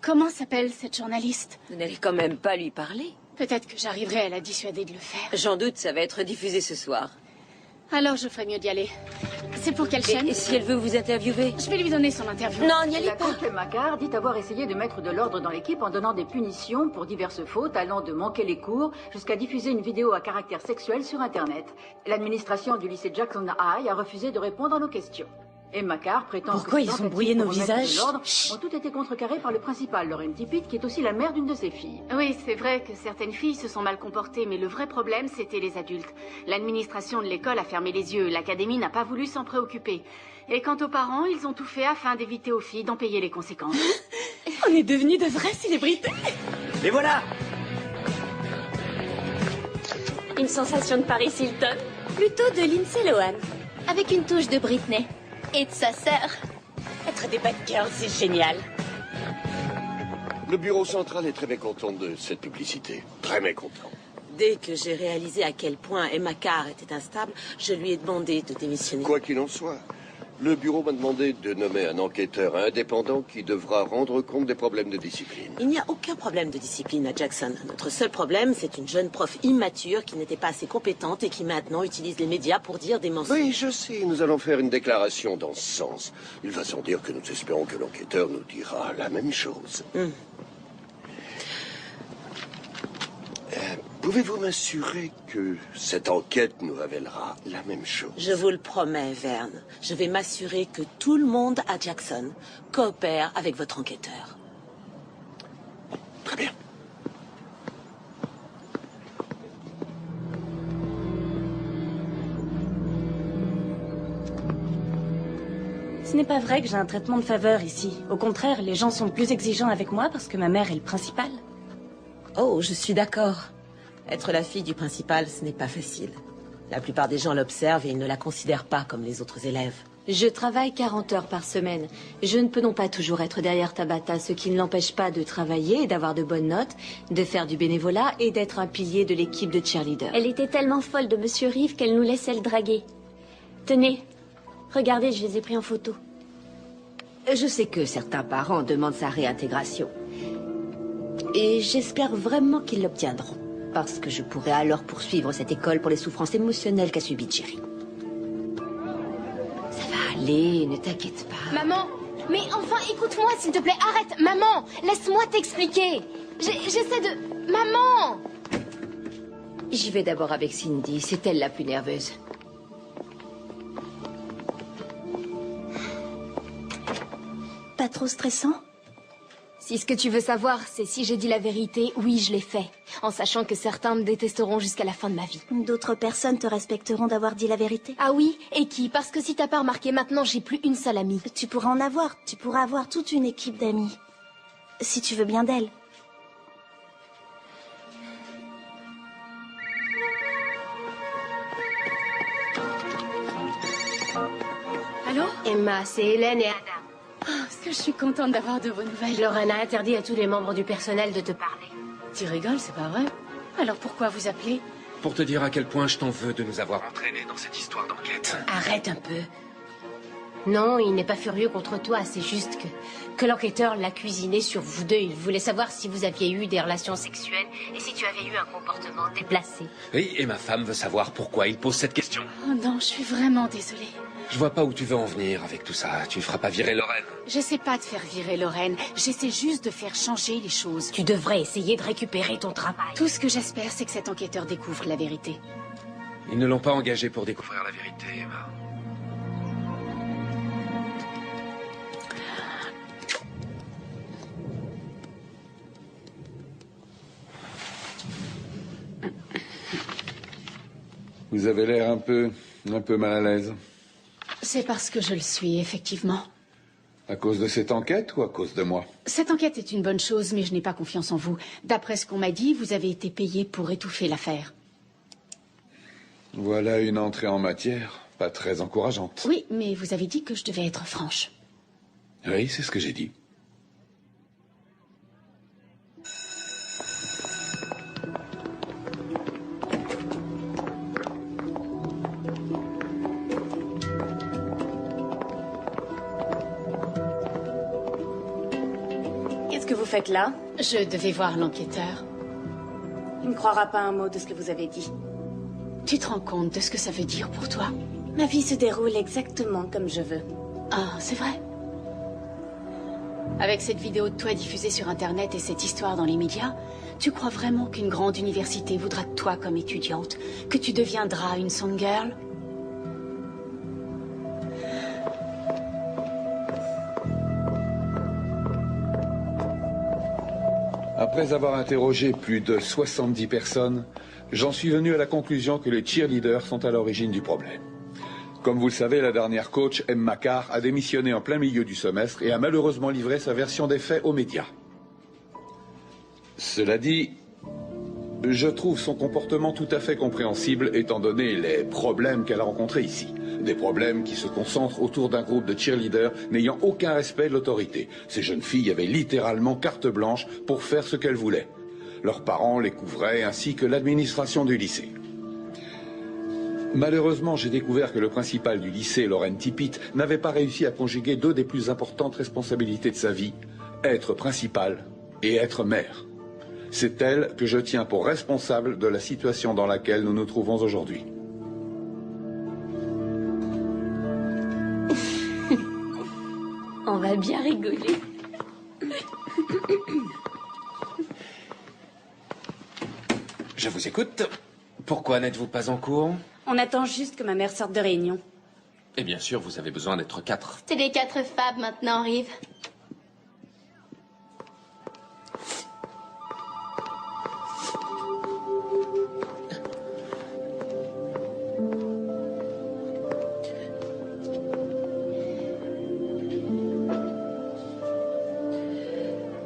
Comment s'appelle cette journaliste? Vous n'allez quand même pas lui parler? Peut-être que j'arriverai à la dissuader de le faire. J'en doute, ça va être diffusé ce soir. Alors je ferais mieux d'y aller. C'est pour quelle chaîne? Et si elle veut vous interviewer? Je vais lui donner son interview. Non, n'y allez pas. La coach McCarr dit avoir essayé de mettre de l'ordre dans l'équipe en donnant des punitions pour diverses fautes allant de manquer les cours jusqu'à diffuser une vidéo à caractère sexuel sur Internet. L'administration du lycée Jackson High a refusé de répondre à nos questions. Et McCarr prétend Pourquoi que ils ont brouillé nos visages? ont toutes été contrecarrées par le principal, Lauren Tippett, qui est aussi la mère d'une de ses filles. Oui, c'est vrai que certaines filles se sont mal comportées, mais le vrai problème, c'était les adultes. L'administration de l'école a fermé les yeux, l'académie n'a pas voulu s'en préoccuper. Et quant aux parents, ils ont tout fait afin d'éviter aux filles d'en payer les conséquences. On est devenus de vraies célébrités. Et voilà! Une sensation de Paris Hilton, plutôt de Lindsay Lohan. Avec une touche de Britney. Et de sa sœur. Être des bad girls, c'est génial. Le bureau central est très mécontent de cette publicité. Très mécontent. Dès que j'ai réalisé à quel point Emma Carr était instable, je lui ai demandé de démissionner. Quoi qu'il en soit, le bureau m'a demandé de nommer un enquêteur indépendant qui devra rendre compte des problèmes de discipline. Il n'y a aucun problème de discipline à Jackson. Notre seul problème, c'est une jeune prof immature qui n'était pas assez compétente et qui maintenant utilise les médias pour dire des mensonges. Oui, je sais. Nous allons faire une déclaration dans ce sens. Il va sans dire que nous espérons que l'enquêteur nous dira la même chose. Pouvez-vous m'assurer que cette enquête nous révélera la même chose? Je vous le promets, Verne. Je vais m'assurer que tout le monde à Jackson coopère avec votre enquêteur. Très bien. Ce n'est pas vrai que j'ai un traitement de faveur ici. Au contraire, les gens sont plus exigeants avec moi parce que ma mère est le principal. Oh, je suis d'accord. Être la fille du principal, ce n'est pas facile. La plupart des gens l'observent et ils ne la considèrent pas comme les autres élèves. Je travaille 40 heures par semaine. Je ne peux non pas toujours être derrière Tabata, ce qui ne l'empêche pas de travailler, d'avoir de bonnes notes, de faire du bénévolat et d'être un pilier de l'équipe de cheerleader. Elle était tellement folle de Monsieur Reeve qu'elle nous laissait le draguer. Tenez, regardez, je les ai pris en photo. Je sais que certains parents demandent sa réintégration. Et j'espère vraiment qu'ils l'obtiendront. Parce que je pourrais alors poursuivre cette école pour les souffrances émotionnelles qu'a subies Jerry. Ça va aller, ne t'inquiète pas. Maman, mais enfin, écoute-moi, s'il te plaît, arrête. Maman, laisse-moi t'expliquer. J'essaie de... Maman! J'y vais d'abord avec Cindy, c'est elle la plus nerveuse. Pas trop stressant? Si ce que tu veux savoir, c'est si j'ai dit la vérité, oui, je l'ai fait. En sachant que certains me détesteront jusqu'à la fin de ma vie. D'autres personnes te respecteront d'avoir dit la vérité. Ah oui? Et qui? Parce que si t'as pas remarqué, maintenant, j'ai plus une seule amie. Tu pourras en avoir. Tu pourras avoir toute une équipe d'amis. Si tu veux bien d'elle. Allô? Emma, c'est Hélène et Adam. Oh, est-ce que je suis contente d'avoir de vos nouvelles? Lorraine a interdit à tous les membres du personnel de te parler. Tu rigoles, c'est pas vrai? Alors pourquoi vous appelez? Pour te dire à quel point je t'en veux de nous avoir entraînés dans cette histoire d'enquête. Arrête un peu. Non, il n'est pas furieux contre toi, c'est juste que l'enquêteur l'a cuisiné sur vous deux. Il voulait savoir si vous aviez eu des relations sexuelles et si tu avais eu un comportement déplacé. Oui, et ma femme veut savoir pourquoi il pose cette question. Oh non, je suis vraiment désolée. Je vois pas où tu veux en venir avec tout ça. Tu feras pas virer Lorraine. J'essaie pas de faire virer Lorraine. J'essaie juste de faire changer les choses. Tu devrais essayer de récupérer ton travail. Tout ce que j'espère, c'est que cet enquêteur découvre la vérité. Ils ne l'ont pas engagé pour découvrir la vérité, Emma. Vous avez l'air un peu mal à l'aise. C'est parce que je le suis, effectivement. À cause de cette enquête ou à cause de moi? Cette enquête est une bonne chose, mais je n'ai pas confiance en vous. D'après ce qu'on m'a dit, vous avez été payé pour étouffer l'affaire. Voilà une entrée en matière, pas très encourageante. Oui, mais vous avez dit que je devais être franche. Oui, c'est ce que j'ai dit. Qu'est-ce que vous faites là? Je devais voir l'enquêteur. Il ne croira pas un mot de ce que vous avez dit. Tu te rends compte de ce que ça veut dire pour toi? Ma vie se déroule exactement comme je veux. Ah, c'est vrai? Avec cette vidéo de toi diffusée sur Internet et cette histoire dans les médias, tu crois vraiment qu'une grande université voudra de toi comme étudiante? Que tu deviendras une song-girl? Après avoir interrogé plus de 70 personnes, j'en suis venu à la conclusion que les cheerleaders sont à l'origine du problème. Comme vous le savez, la dernière coach, Emma Carr, a démissionné en plein milieu du semestre et a malheureusement livré sa version des faits aux médias. Cela dit, Je trouve son comportement tout à fait compréhensible étant donné les problèmes qu'elle a rencontrés ici. Des problèmes qui se concentrent autour d'un groupe de cheerleaders n'ayant aucun respect de l'autorité. Ces jeunes filles avaient littéralement carte blanche pour faire ce qu'elles voulaient. Leurs parents les couvraient ainsi que l'administration du lycée. Malheureusement, j'ai découvert que le principal du lycée, Lauren Tippett, n'avait pas réussi à conjuguer deux des plus importantes responsabilités de sa vie, être principal et être mère. C'est elle que je tiens pour responsable de la situation dans laquelle nous nous trouvons aujourd'hui. On va bien rigoler. Je vous écoute. Pourquoi n'êtes-vous pas en cours? On attend juste que ma mère sorte de réunion. Et bien sûr, vous avez besoin d'être 4. C'est les 4 fabs maintenant, Rive.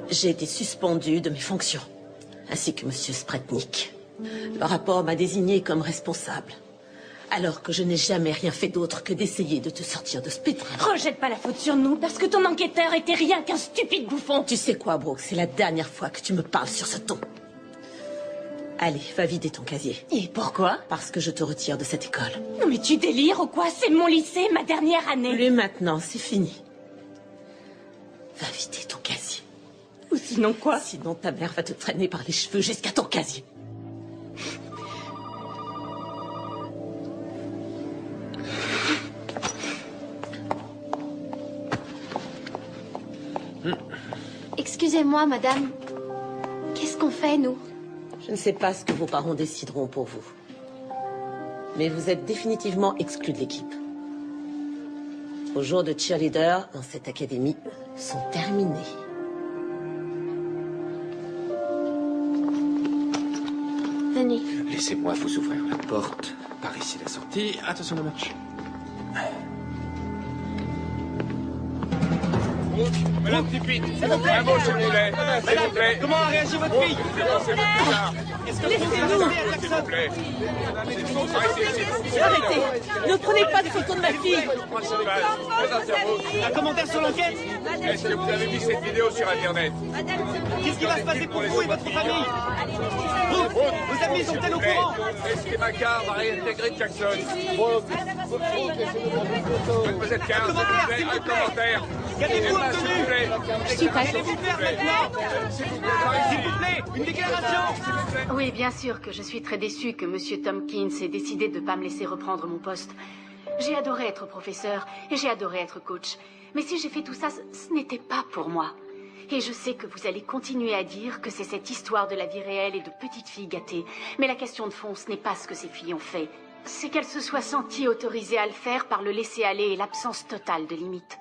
J'ai été suspendue de mes fonctions, ainsi que M. Spretnik. Le rapport m'a désignée comme responsable, alors que je n'ai jamais rien fait d'autre que d'essayer de te sortir de ce pétrin. Rejette pas la faute sur nous, parce que ton enquêteur était rien qu'un stupide bouffon. Tu sais quoi, Brooke, c'est la dernière fois que tu me parles sur ce ton. Allez, va vider ton casier. Et pourquoi? Parce que je te retire de cette école. Non mais tu délires ou quoi? C'est mon lycée, ma dernière année. Plus maintenant, c'est fini. Va vider ton casier. Ou sinon quoi? Sinon ta mère va te traîner par les cheveux jusqu'à ton casier. Excusez-moi, madame. Qu'est-ce qu'on fait, nous? Je ne sais pas ce que vos parents décideront pour vous. Mais vous êtes définitivement exclus de l'équipe. Vos jours de cheerleader dans cette académie sont terminés. Venez. Laissez-moi vous ouvrir la porte. Par ici la sortie. Attention le match. Madame Tippett, un mot s'il vous plaît. S'il vous plaît. Comment a réagi votre fille? C'est votre bizarre. Laissez-nous. S'il vous plaît. Arrêtez. Ne prenez pas de photos de ma fille. Un commentaire sur l'enquête? Est-ce que vous avez mis cette vidéo sur Internet? Qu'est-ce qui va se passer pour vous et votre famille? Vos amis sont-elles au courant? Est-ce Macar va réintégrer Jackson? Mademoiselle Carr, un commentaire. Qu'avez-vous obtenu? Je suis pas... Qu'allez-vous faire maintenant? S'il vous plaît, une déclaration? Oui, bien sûr que je suis très déçue que Monsieur Tompkins ait décidé de ne pas me laisser reprendre mon poste. J'ai adoré être professeur et j'ai adoré être coach. Mais si j'ai fait tout ça, ce n'était pas pour moi. Et je sais que vous allez continuer à dire que c'est cette histoire de la vie réelle et de petites filles gâtées. Mais la question de fond, ce n'est pas ce que ces filles ont fait. C'est qu'elles se soient senties autorisées à le faire par le laisser-aller et l'absence totale de limites.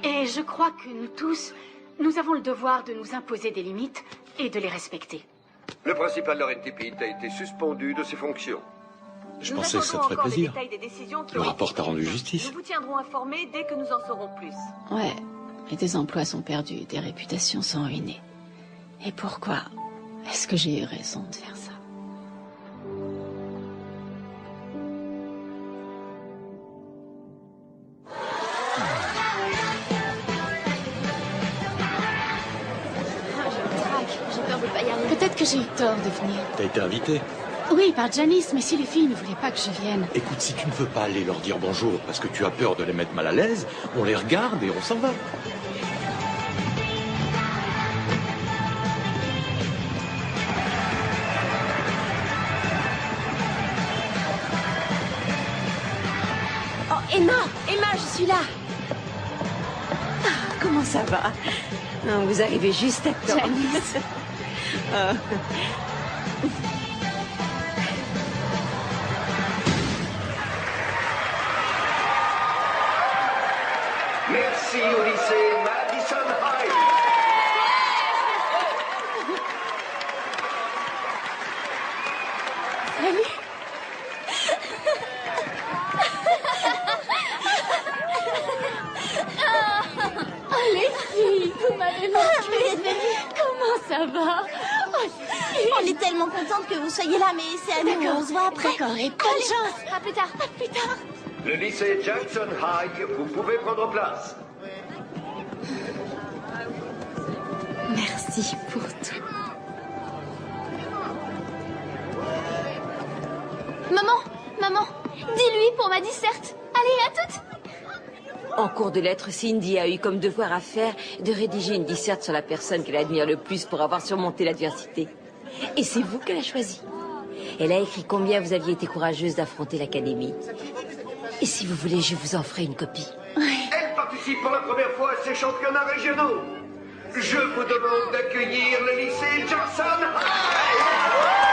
Et je crois que nous tous, nous avons le devoir de nous imposer des limites et de les respecter. Le principal Lauren Tippett a été suspendu de ses fonctions. Je pensais que ça te ferait plaisir. Le rapport t'a rendu justice. Nous vous tiendrons informés dès que nous en saurons plus. Ouais, et des emplois sont perdus, des réputations sont ruinées. Et pourquoi est-ce que j'ai eu raison de faire ça? Peut-être que j'ai eu tort de venir. T'as été invité. Oui, par Janice, mais si les filles ne voulaient pas que je vienne... Écoute, si tu ne veux pas aller leur dire bonjour parce que tu as peur de les mettre mal à l'aise, on les regarde et on s'en va. Oh, Emma, je suis là. Ah, comment ça va? Non, vous arrivez juste à temps. Janice. Merci au lycée Madison High. Salut. Oh, les filles, vous m'avez manqué. Comment ça va? Oh, On est tellement contente que vous soyez là, mais c'est à nous, on se voit après. D'accord, et bonne chance. À plus tard. À plus tard. Le lycée Jackson High, vous pouvez prendre place. Merci pour tout. Maman, dis-lui pour ma disserte. Allez, à toutes. En cours de lettres, Cindy a eu comme devoir à faire de rédiger une disserte sur la personne qu'elle admire le plus pour avoir surmonté l'adversité. Et c'est vous qu'elle a choisi. Elle a écrit combien vous aviez été courageuse d'affronter l'académie. Et si vous voulez, je vous en ferai une copie. Elle participe pour la première fois à ces championnats régionaux. Je vous demande d'accueillir le lycée Jackson High.